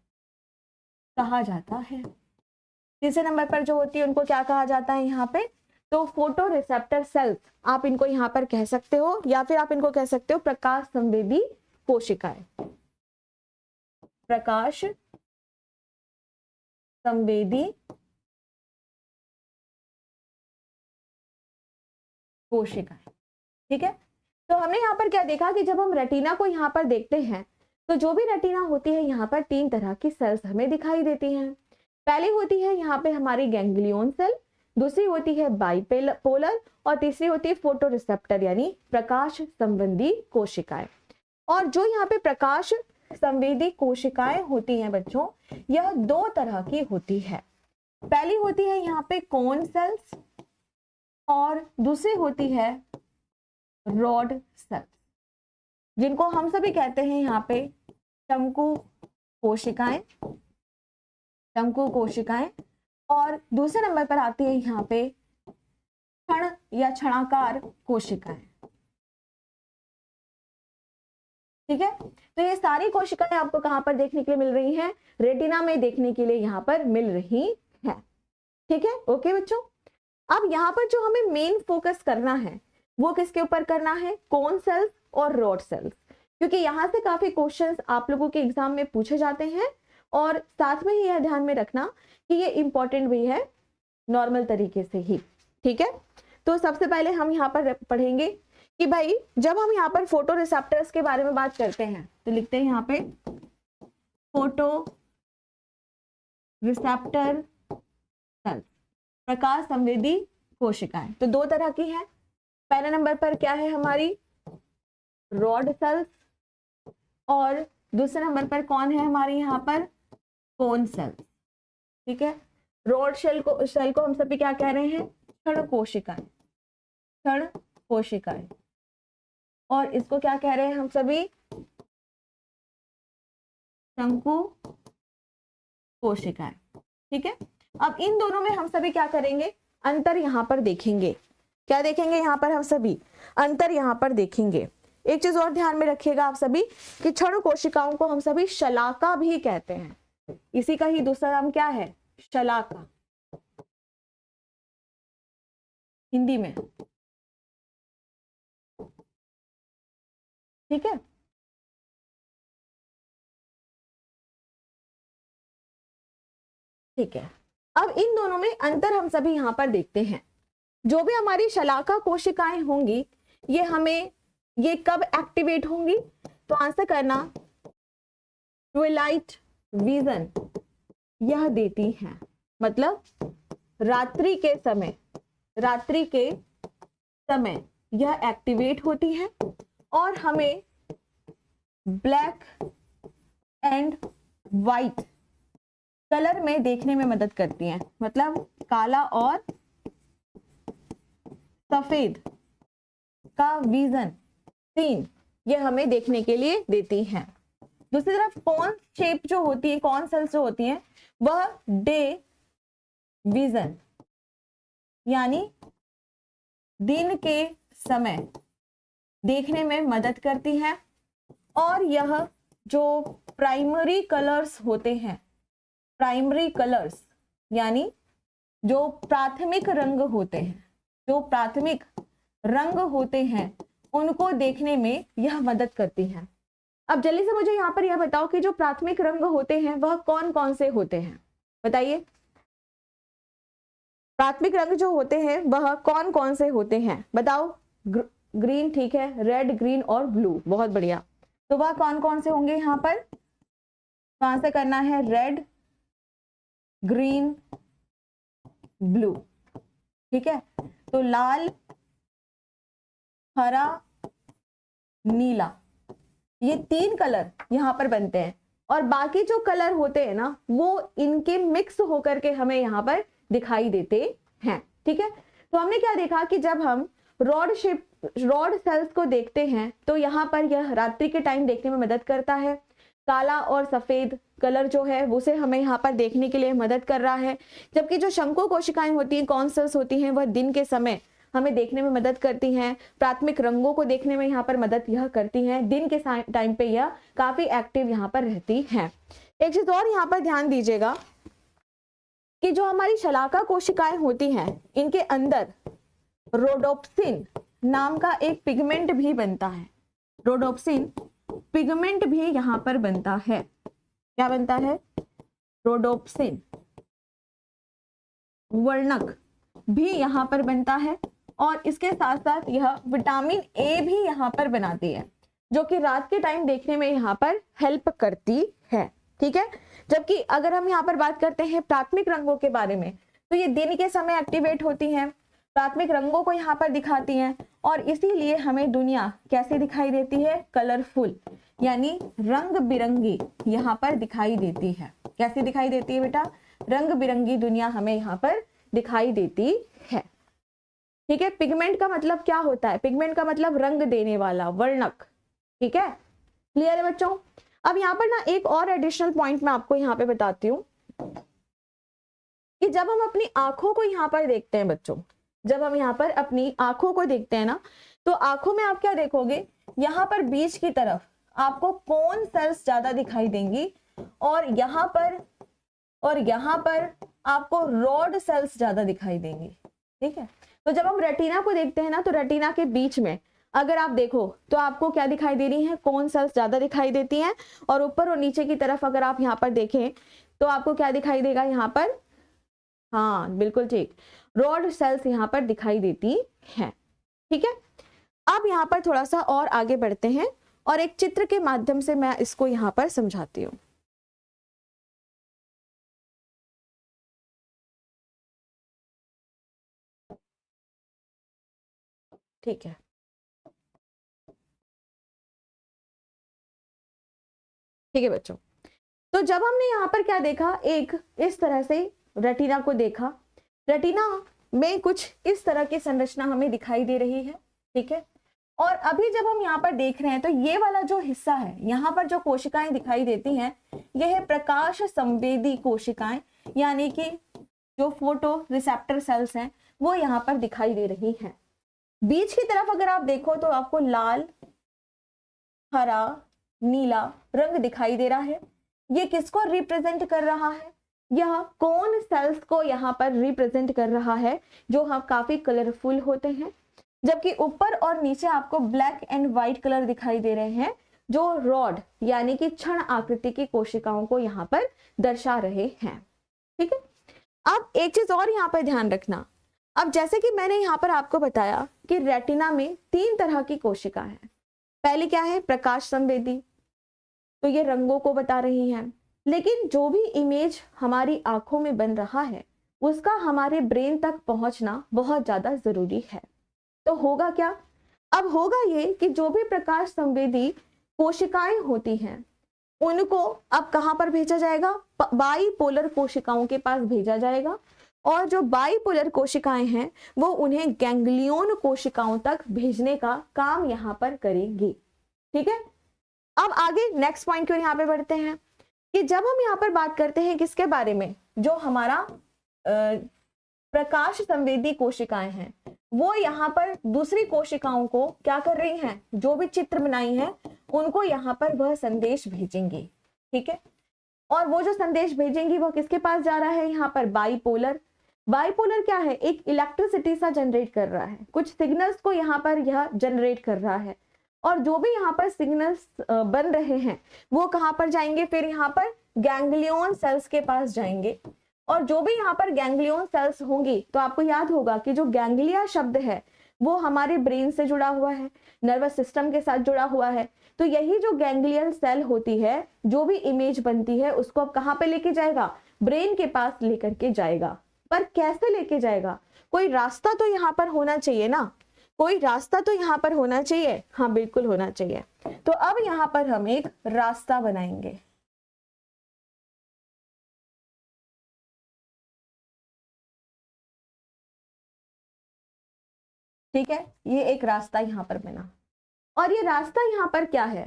कहा जाता है। तीसरे नंबर पर जो होती है उनको क्या कहा जाता है यहाँ पे, तो फोटो रिसेप्टर सेल्स आप इनको यहाँ पर कह सकते हो, या फिर आप इनको कह सकते हो प्रकाश संवेदी कोशिकाएं। प्रकाश संवेदी कोशिकाएं। ठीक है, तो हमने यहाँ पर क्या देखा कि जब हम रेटिना को यहाँ पर देखते हैं तो जो भी रेटिना होती है यहाँ पर 3 तरह की सेल्स हमें दिखाई देती हैं। पहली होती है यहाँ पे हमारी गैंग्लियन सेल, दूसरी होती है बाइपोलर और तीसरी होती है फोटो रिसेप्टर यानी प्रकाश संवेदी कोशिकाएं। और जो यहाँ पे प्रकाश संवेदी कोशिकाएं होती हैं बच्चों, यह 2 तरह की होती है। पहली होती है यहाँ पे कोन सेल्स और दूसरी होती है रॉड सेल्स, जिनको हम सभी कहते हैं यहाँ पे शंकु कोशिकाएं, शंकु कोशिकाएं। और दूसरे नंबर पर आती है यहाँ पे क्षण या क्षणाकार कोशिकाएं। ठीक है, तो ये सारी कोशिकाएं आपको कहां पर देखने के लिए मिल रही हैं, रेटिना में देखने के लिए यहाँ पर मिल रही है। ठीक है, ओके बच्चों। अब यहाँ पर जो हमें मेन फोकस करना है वो किसके ऊपर करना है, कोन सेल्स और रॉड सेल्स, क्योंकि यहाँ से काफी क्वेश्चंस आप लोगों के एग्जाम में पूछे जाते हैं। और साथ में ही यह ध्यान में रखना कि ये इंपॉर्टेंट भी है नॉर्मल तरीके से ही। ठीक है, तो सबसे पहले हम यहाँ पर पढ़ेंगे कि भाई जब हम यहाँ पर फोटो रिसेप्टर्स के बारे में बात करते हैं तो लिखते हैं यहाँ पे फोटो रिसेप्टर सेल्स, प्रकाश संवेदी कोशिकाएं। तो 2 तरह की है। पहले नंबर पर क्या है हमारी रॉड सेल्स और दूसरे नंबर पर कौन है हमारी यहाँ पर कोन सेल्स। ठीक है, रॉड सेल को हम सभी क्या कह रहे हैं, क्षण कोशिकाएं, क्षण कोशिकाएं। और इसको क्या कह रहे हैं हम सभी, शंकु कोशिकाएं। ठीक है, अब इन दोनों में हम सभी क्या करेंगे, अंतर यहाँ पर देखेंगे। क्या देखेंगे यहाँ पर हम सभी, अंतर यहाँ पर देखेंगे। एक चीज और ध्यान में रखिएगा आप सभी कि क्षण कोशिकाओं को हम सभी शलाका भी कहते हैं। इसी का ही दूसरा नाम क्या है, शलाका, हिंदी में। ठीक है, ठीक है। अब इन दोनों में अंतर हम सभी यहां पर देखते हैं। जो भी हमारी शलाका कोशिकाएं होंगी ये कब एक्टिवेट होंगी, तो आंसर करना ट्विलाइट विजन यह देती हैं। मतलब रात्रि के समय यह एक्टिवेट होती है और हमें ब्लैक एंड वाइट कलर में देखने में मदद करती हैं। मतलब काला और सफेद का विजन सीन ये हमें देखने के लिए देती हैं। दूसरी तरफ कौन शेप जो होती है, कौन सेल्स जो होती हैं, वह डे विजन यानी दिन के समय देखने में मदद करती हैं। और यह जो प्राइमरी कलर्स होते हैं प्राइमरी कलर्स यानी जो प्राथमिक रंग होते हैं, जो प्राथमिक रंग होते हैं उनको देखने में यह मदद करती है। अब जल्दी से मुझे यहाँ पर यह बताओ कि जो प्राथमिक रंग होते हैं वह कौन कौन से होते हैं, बताइए। प्राथमिक रंग जो होते हैं वह कौन कौन से होते हैं बताओ। ग्रीन, ठीक है, रेड, ग्रीन और ब्लू, बहुत बढ़िया। तो वह कौन कौन से होंगे यहाँ पर, कहां से करना है, रेड, ग्रीन, ब्लू, ठीक है। तो लाल, हरा, नीला, ये 3 कलर यहाँ पर बनते हैं और बाकी जो कलर होते हैं ना वो इनके मिक्स होकर के हमें यहाँ पर दिखाई देते हैं, ठीक है। तो हमने क्या देखा कि जब हम रॉड सेल्स को देखते हैं तो यहाँ पर यह रात्रि के टाइम देखने में मदद करता है। काला और सफेद कलर जो है उसे हमें यहाँ पर देखने के लिए मदद कर रहा है, जबकि जो शंकु कोशिकाएं होती हैं, कॉर्न सेल्स होती हैं, वह दिन के समय हमें देखने में मदद करती हैं। प्राथमिक रंगों को देखने में यहाँ पर मदद यह करती हैं। दिन के टाइम पे यह काफी एक्टिव यहाँ पर रहती हैं। एक चीज और यहाँ पर ध्यान दीजिएगा कि जो हमारी शलाका कोशिकाएं होती हैं इनके अंदर रोडोप्सिन नाम का एक पिगमेंट भी बनता है। रोडोप्सिन पिगमेंट भी यहाँ पर बनता है। क्या बनता है, रोडोप्सिन वर्णक भी यहाँ पर बनता है और इसके साथ साथ यह विटामिन ए भी यहाँ पर बनाती है, जो कि रात के टाइम देखने में यहाँ पर हेल्प करती है, ठीक है। जबकि अगर हम यहाँ पर बात करते हैं प्राथमिक रंगों के बारे में तो ये दिन के समय एक्टिवेट होती हैं, प्राथमिक रंगों को यहाँ पर दिखाती हैं और इसीलिए हमें दुनिया कैसे दिखाई देती है, कलरफुल यानी रंग बिरंगी यहाँ पर दिखाई देती है। कैसे दिखाई देती है बेटा, रंग बिरंगी दुनिया हमें यहाँ पर दिखाई देती है, ठीक है। पिगमेंट का मतलब क्या होता है, पिगमेंट का मतलब रंग देने वाला, वर्णक, ठीक है। क्लियर है बच्चों। अब यहाँ पर ना एक और एडिशनल पॉइंट मैं आपको यहाँ पे बताती हूँ कि जब हम अपनी आंखों को यहाँ पर देखते हैं बच्चों, जब हम यहाँ पर अपनी आंखों को देखते हैं ना तो आंखों में आप क्या देखोगे, यहाँ पर बीच की तरफ आपको कौन सेल्स ज्यादा दिखाई देंगी और यहाँ पर आपको रॉड सेल्स ज्यादा दिखाई देंगी, ठीक है। तो जब हम रेटिना को देखते हैं ना तो रेटिना के बीच में अगर आप देखो तो आपको क्या दिखाई दे रही है, कौन सेल्स ज्यादा दिखाई देती हैं और ऊपर और नीचे की तरफ अगर आप यहाँ पर देखें तो आपको क्या दिखाई देगा यहाँ पर, हाँ बिल्कुल ठीक, रॉड सेल्स यहाँ पर दिखाई देती हैं, ठीक है। अब यहाँ पर थोड़ा सा और आगे बढ़ते हैं और एक चित्र के माध्यम से मैं इसको यहाँ पर समझाती हूँ। ठीक है, ठीक है बच्चों। तो जब हमने यहाँ पर क्या देखा, एक इस तरह से रेटिना को देखा, रेटिना में कुछ इस तरह की संरचना हमें दिखाई दे रही है, ठीक है। और अभी जब हम यहाँ पर देख रहे हैं तो ये वाला जो हिस्सा है, यहाँ पर जो कोशिकाएं दिखाई देती हैं यह है प्रकाश संवेदी कोशिकाएं, यानी कि जो फोटो रिसेप्टर सेल्स हैं वो यहाँ पर दिखाई दे रही हैं। बीच की तरफ अगर आप देखो तो आपको लाल, हरा, नीला रंग दिखाई दे रहा है। ये किसको रिप्रेजेंट कर रहा है, यह कौन सेल्स को यहाँ पर रिप्रेजेंट कर रहा है जो हम काफी कलरफुल होते हैं। जबकि ऊपर और नीचे आपको ब्लैक एंड व्हाइट कलर दिखाई दे रहे हैं जो रॉड यानी कि क्षण आकृति की कोशिकाओं को यहाँ पर दर्शा रहे हैं, ठीक है। अब एक चीज और यहाँ पर ध्यान रखना, अब जैसे कि मैंने यहाँ पर आपको बताया कि रेटिना में 3 तरह की कोशिकाएं हैं। पहली क्या है, प्रकाश संवेदी, तो ये रंगों को बता रही हैं, लेकिन जो भी इमेज हमारी आंखों में बन रहा है उसका हमारे ब्रेन तक पहुंचना बहुत ज्यादा जरूरी है। तो होगा क्या, अब होगा ये कि जो भी प्रकाश संवेदी कोशिकाएं होती हैं उनको अब कहां पर भेजा जाएगा, बाईपोलर कोशिकाओं के पास भेजा जाएगा और जो बाईपोलर कोशिकाएं हैं वो उन्हें गैंग्लियन कोशिकाओं तक भेजने का काम यहाँ पर करेंगी, ठीक है। अब आगे नेक्स्ट पॉइंट की ओर यहाँ पे बढ़ते हैं कि जब हम यहाँ पर बात करते हैं किसके बारे में, जो हमारा प्रकाश संवेदी कोशिकाएं हैं वो यहाँ पर दूसरी कोशिकाओं को क्या कर रही हैं, जो भी चित्र बनाई हैं उनको यहाँ पर वह संदेश भेजेंगे, ठीक है। और वो जो संदेश भेजेंगी वो किसके पास जा रहा है, यहाँ पर बाईपोलर। बाईपोलर क्या है, एक इलेक्ट्रिसिटी सा जनरेट कर रहा है, कुछ सिग्नल्स को यहाँ पर यह जनरेट कर रहा है, और जो भी यहाँ पर सिग्नल्स बन रहे हैं वो कहाँ पर जाएंगे, फिर यहाँ पर गैंग्लियन सेल्स के पास जाएंगे। और जो भी यहाँ पर गैंग्लियन सेल्स होंगी, तो आपको याद होगा कि जो गैंग्लिया शब्द है वो हमारे ब्रेन से जुड़ा हुआ है, नर्वस सिस्टम के साथ जुड़ा हुआ है। तो यही जो गैंग्लियन सेल होती है, जो भी इमेज बनती है उसको अब कहाँ पे लेके जाएगा, ब्रेन के पास लेकर के जाएगा। पर कैसे लेके जाएगा, कोई रास्ता तो यहाँ पर होना चाहिए ना, कोई रास्ता तो यहाँ पर होना चाहिए। हाँ बिल्कुल होना चाहिए। तो अब यहाँ पर हम एक रास्ता बनाएंगे। ठीक है, ये एक रास्ता यहाँ पर बना, और ये रास्ता यहाँ पर क्या है,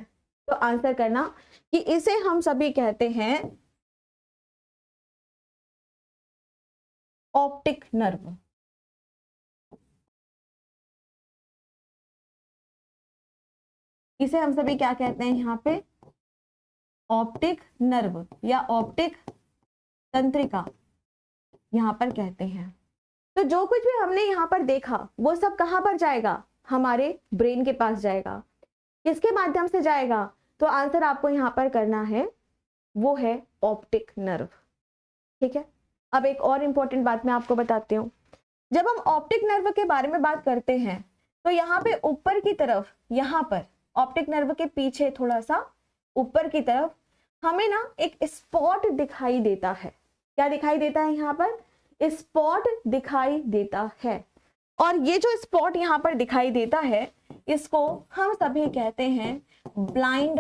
तो आंसर करना कि इसे हम सभी कहते हैं ऑप्टिक नर्व। इसे हम सभी क्या कहते हैं यहाँ पे, ऑप्टिक नर्व या ऑप्टिक तंत्रिका यहाँ पर कहते हैं। तो जो कुछ भी हमने यहाँ पर देखा वो सब कहाँ पर जाएगा, हमारे ब्रेन के पास जाएगा। किसके माध्यम से जाएगा, तो आंसर आपको यहाँ पर करना है वो है ऑप्टिक नर्व। ठीक है, अब एक और इंपॉर्टेंट बात मैं आपको बताती हूँ। जब हम ऑप्टिक नर्व के बारे में बात करते हैं तो यहाँ पे ऊपर की तरफ, यहाँ पर ऑप्टिक नर्व के पीछे थोड़ा सा ऊपर की तरफ हमें ना एक स्पॉट दिखाई देता है। क्या दिखाई देता है, यहाँ पर स्पॉट दिखाई देता है। और ये जो स्पॉट यहाँ पर दिखाई देता है इसको हम सभी कहते हैं ब्लाइंड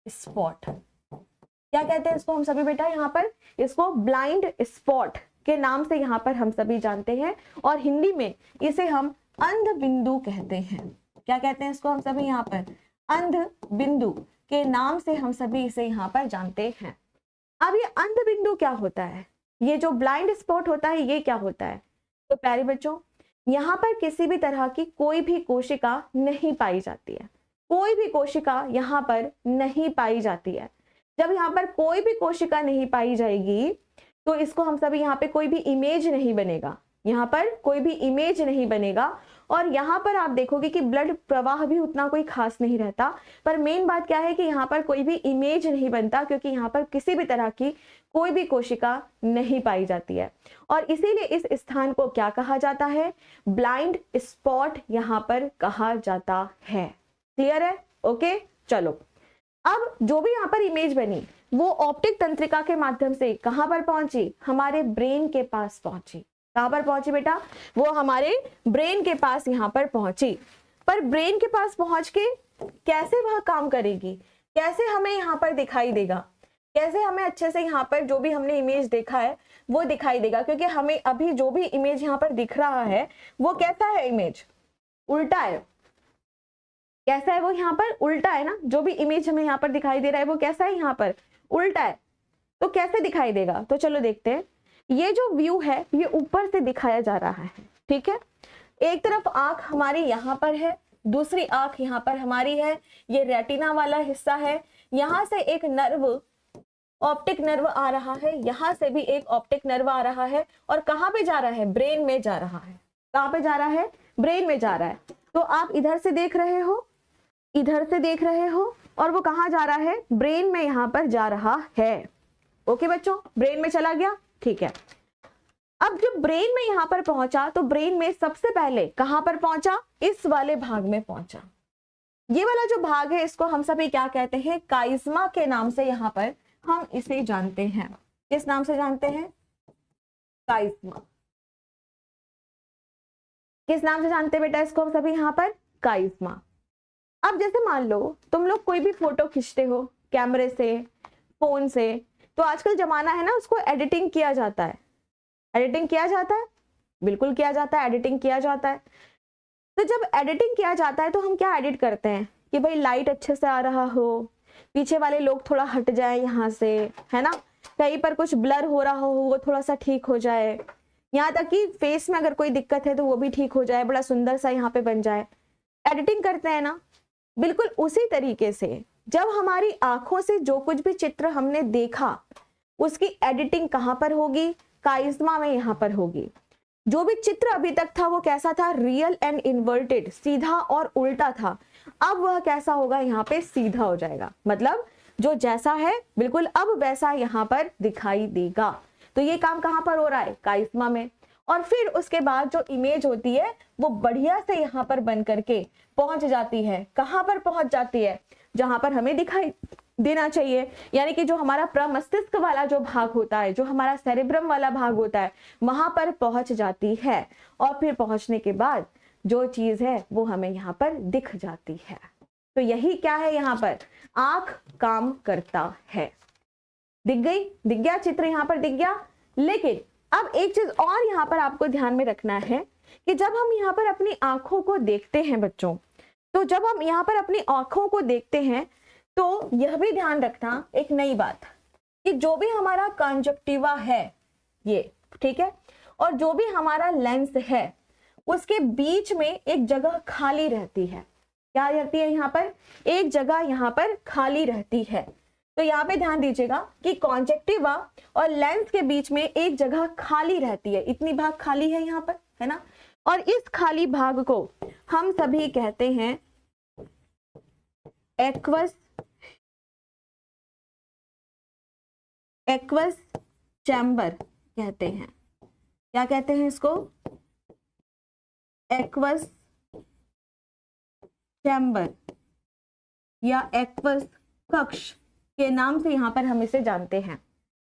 स्पॉट। क्या कहते हैं इसको हम सभी बेटा, यहाँ पर इसको ब्लाइंड स्पॉट के नाम से यहाँ पर हम सभी जानते हैं, और हिंदी में इसे हम अंध बिंदु कहते हैं। क्या कहते हैं इसको हम सभी यहाँ पर, अंध बिंदु के नाम से हम सभी इसे यहाँ पर जानते हैं। अब ये अंध बिंदु क्या होता है, ये जो ब्लाइंड स्पॉट होता है ये क्या होता है, तो प्यारे बच्चों यहाँ पर किसी भी तरह की कोई भी कोशिका नहीं पाई जाती है, कोई भी कोशिका यहाँ पर नहीं पाई जाती है। जब यहाँ पर कोई भी कोशिका नहीं पाई जाएगी तो इसको हम सभी यहाँ पे कोई भी इमेज नहीं बनेगा, यहाँ पर कोई भी इमेज नहीं बनेगा। और यहाँ पर आप देखोगे कि ब्लड प्रवाह भी उतना कोई खास नहीं रहता, पर मेन बात क्या है कि यहाँ पर कोई भी इमेज नहीं बनता, क्योंकि यहाँ पर किसी भी तरह की कोई भी कोशिका नहीं पाई जाती है। और इसीलिए इस स्थान को क्या कहा जाता है, ब्लाइंड स्पॉट यहाँ पर कहा जाता है। क्लियर है, ओके। चलो अब जो भी यहाँ पर इमेज बनी वो ऑप्टिक तंत्रिका के माध्यम से कहां पर पहुंची, हमारे ब्रेन के पास पहुंची। कहां पर पहुंची बेटा, वो हमारे ब्रेन के पास यहाँ पर पहुंची। पर ब्रेन के पास पहुंच के कैसे वह काम करेगी, कैसे हमें यहाँ पर दिखाई देगा, कैसे हमें अच्छे से यहाँ पर जो भी हमने इमेज देखा है वो दिखाई देगा। क्योंकि हमें अभी जो भी इमेज यहाँ पर दिख रहा है वो कैसा है, इमेज उल्टा है। कैसा है वो, यहाँ पर उल्टा है ना, जो भी इमेज हमें यहाँ पर दिखाई दे रहा है वो कैसा है, यहाँ पर उल्टा है। तो कैसे दिखाई देगा, तो चलो देखते हैं। ये जो व्यू है ये ऊपर से दिखाया जा रहा है, ठीक है। एक तरफ आंख हमारी यहाँ पर है, दूसरी आंख यहाँ पर हमारी है, ये रेटिना वाला हिस्सा है। यहाँ से एक नर्व, ऑप्टिक नर्व आ रहा है, यहाँ से भी एक ऑप्टिक नर्व आ रहा है, और कहाँ पे जा रहा है, ब्रेन में जा रहा है। कहाँ पे जा रहा है, ब्रेन में जा रहा है। तो आप इधर से देख रहे हो, इधर से देख रहे हो, और वो कहाँ जा रहा है, ब्रेन में यहाँ पर जा रहा है। ओके बच्चों, ब्रेन में चला गया, ठीक है। अब जब ब्रेन में यहाँ पर पहुंचा तो ब्रेन में सबसे पहले कहां पर पहुंचा, इस वाले भाग में पहुंचा। ये वाला जो भाग है इसको हम सभी क्या कहते हैं, काइज्मा के नाम से यहाँ पर हम इसे जानते हैं। किस नाम से जानते हैं, काइज्मा। किस नाम से जानते हैं बेटा इसको हम सभी यहाँ पर, काइज्मा। अब जैसे मान लो तुम लोग कोई भी फोटो खींचते हो कैमरे से, फोन से, तो आजकल जमाना है ना, उसको एडिटिंग किया जाता है। एडिटिंग किया जाता है, बिल्कुल किया जाता है, एडिटिंग किया जाता है। तो जब एडिटिंग किया जाता है तो हम क्या एडिट करते हैं कि भाई लाइट अच्छे से आ रहा हो, पीछे वाले लोग थोड़ा हट जाए यहाँ से, है ना, कहीं पर कुछ ब्लर हो रहा हो वो थोड़ा सा ठीक हो जाए, यहाँ तक कि फेस में अगर कोई दिक्कत है तो वो भी ठीक हो जाए, बड़ा सुंदर सा यहाँ पे बन जाए। एडिटिंग करते हैं ना, बिल्कुल उसी तरीके से जब हमारी आंखों से जो कुछ भी चित्र हमने देखा उसकी एडिटिंग कहाँ पर होगी? काइज्मा में यहाँ पर होगी। जो भी चित्र अभी तक था वो कैसा था? रियल एंड इन्वर्टेड, सीधा और उल्टा था। अब वह कैसा होगा? यहाँ पे सीधा हो जाएगा, मतलब जो जैसा है बिल्कुल अब वैसा यहाँ पर दिखाई देगा। तो ये काम कहाँ पर हो रहा है? काइज्मा में। और फिर उसके बाद जो इमेज होती है वो बढ़िया से यहाँ पर बन करके पहुंच जाती है। कहाँ पर पहुंच जाती है? जहां पर हमें दिखाई देना चाहिए, यानी कि जो हमारा प्रमस्तिष्क वाला जो भाग होता है, जो हमारा सेरेब्रम वाला भाग होता है, वहां पर पहुंच जाती है। और फिर पहुंचने के बाद जो चीज है वो हमें यहाँ पर दिख जाती है। तो यही क्या है? यहाँ पर आंख काम करता है। दिख गई? दिख गया चित्र? यहाँ पर दिख गया। लेकिन अब एक चीज और यहाँ पर आपको ध्यान में रखना है कि जब हम यहाँ पर अपनी आंखों को देखते हैं बच्चों, तो जब हम यहाँ पर अपनी आंखों को देखते हैं तो यह भी ध्यान रखना एक नई बात कि जो भी हमारा कंजक्टिवा है ये, ठीक है, और जो भी हमारा लेंस है उसके बीच में एक जगह खाली रहती है। क्या रहती है? यहाँ पर एक जगह यहाँ पर खाली रहती है। तो यहाँ पे ध्यान दीजिएगा कि कॉन्जेक्टिवा और लेंस के बीच में एक जगह खाली रहती है। इतनी भाग खाली है यहाँ पर, है ना। और इस खाली भाग को हम सभी कहते हैं एक्वस चैम्बर कहते हैं। क्या कहते हैं इसको? एक्वस चैम्बर या एक्वस कक्ष के नाम से यहाँ पर हम इसे जानते हैं।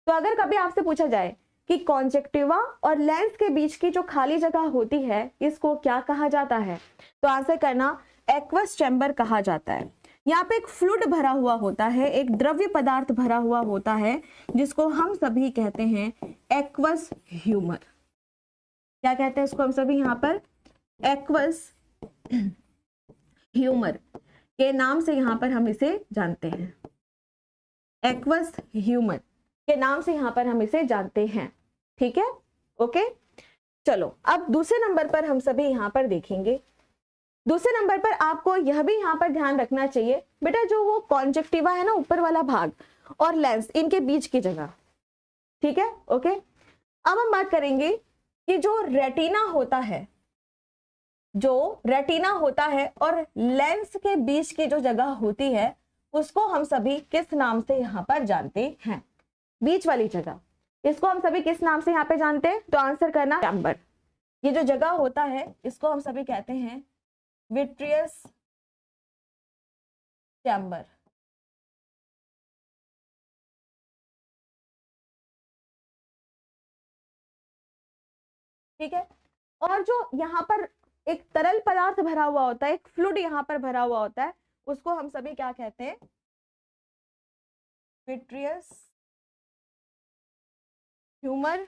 तो अगर कभी आपसे पूछा जाए कि कॉन्जेक्टिवा और लेंस के बीच की जो खाली जगह होती है इसको क्या कहा जाता है, तो आंसर करना एक्वस चैम्बर कहा जाता है। यहाँ पे एक फ्लूइड भरा हुआ होता है, एक द्रव्य पदार्थ भरा हुआ होता है जिसको हम सभी कहते हैं एक्वस ह्यूमर। क्या कहते हैं इसको हम सभी? यहाँ पर एक्वस ह्यूमर के नाम से यहाँ पर हम इसे जानते हैं। एक्वस ह्यूमर के नाम से यहाँ पर हम इसे जानते हैं। ठीक है, ओके। चलो अब दूसरे नंबर पर हम सभी यहाँ पर देखेंगे। दूसरे नंबर पर आपको यह भी यहाँ पर ध्यान रखना चाहिए बेटा, जो वो कॉन्जेक्टिवा है ना ऊपर वाला भाग और लेंस, इनके बीच की जगह, ठीक है, ओके। अब हम बात करेंगे कि जो रेटिना होता है, जो रेटिना होता है और लेंस के बीच की जो जगह होती है उसको हम सभी किस नाम से यहाँ पर जानते हैं? बीच वाली जगह, इसको हम सभी किस नाम से यहाँ पे जानते हैं? तो आंसर करना चैम्बर। ये जो जगह होता है इसको हम सभी कहते हैं विट्रियस चैम्बर। ठीक है। और जो यहाँ पर एक तरल पदार्थ भरा हुआ होता है, एक फ्लूइड यहाँ पर भरा हुआ होता है, उसको हम सभी क्या कहते हैं? Vitreous humour.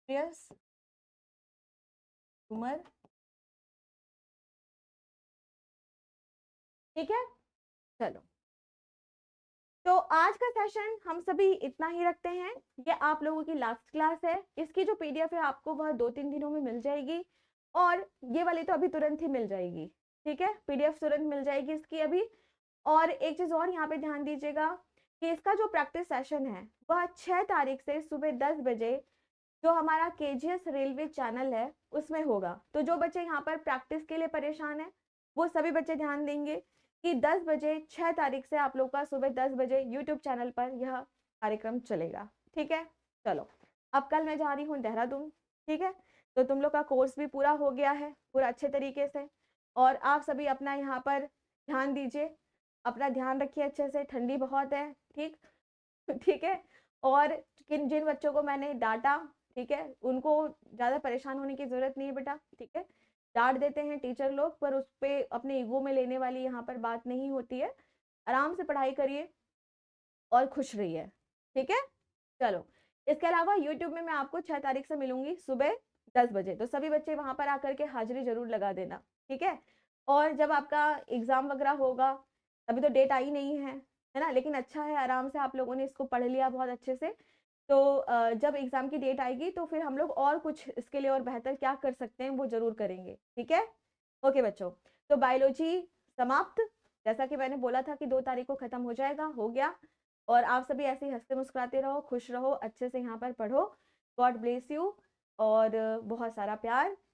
विट्रियस ह्यूमर, ठीक है। चलो, तो आज का सेशन हम सभी इतना ही रखते हैं। ये आप लोगों की लास्ट क्लास है। इसकी जो पीडीएफ है आपको वह 2-3 दिनों में मिल जाएगी, और ये वाली तो अभी तुरंत ही मिल जाएगी। ठीक है, पीडीएफ तुरंत मिल जाएगी इसकी अभी। और एक चीज और यहाँ पे ध्यान दीजिएगा कि इसका जो प्रैक्टिस सेशन है वह 6 तारीख से सुबह 10 बजे जो हमारा केजीएस रेलवे चैनल है उसमें होगा। तो जो बच्चे यहाँ पर प्रैक्टिस के लिए परेशान है वो सभी बच्चे ध्यान देंगे कि 10 बजे 6 तारीख से आप लोग का सुबह 10 बजे यूट्यूब चैनल पर यह कार्यक्रम चलेगा। ठीक है, चलो अब कल मैं जा रही हूँ देहरादून। ठीक है, तो तुम लोग का कोर्स भी पूरा हो गया है पूरा अच्छे तरीके से, और आप सभी अपना यहाँ पर ध्यान दीजिए, अपना ध्यान रखिए अच्छे से, ठंडी बहुत है। ठीक ठीक है। और जिन बच्चों को मैंने डांटा, ठीक है, उनको ज़्यादा परेशान होने की ज़रूरत नहीं है बेटा। ठीक है, डांट देते हैं टीचर लोग, पर उस पर अपने ईगो में लेने वाली यहाँ पर बात नहीं होती है। आराम से पढ़ाई करिए और खुश रहिए। ठीक है, चलो इसके अलावा यूट्यूब में मैं आपको 6 तारीख से मिलूंगी सुबह 10 बजे, तो सभी बच्चे वहां पर आकर के हाजिरी जरूर लगा देना। ठीक है, और जब आपका एग्जाम वगैरह होगा, अभी तो डेट आई नहीं है, है ना, लेकिन अच्छा है आराम से आप लोगों ने इसको पढ़ लिया बहुत अच्छे से, तो जब एग्ज़ाम की डेट आएगी तो फिर हम लोग और कुछ इसके लिए और बेहतर क्या कर सकते हैं वो ज़रूर करेंगे, ठीक है? ओके बच्चों, तो बायोलॉजी समाप्त। जैसा कि मैंने बोला था कि 2 तारीख को खत्म हो जाएगा, हो गया। और आप सभी ऐसे ही हँसते मुस्कुराते रहो, खुश रहो, अच्छे से यहाँ पर पढ़ो। गॉड ब्लेस यू और बहुत सारा प्यार।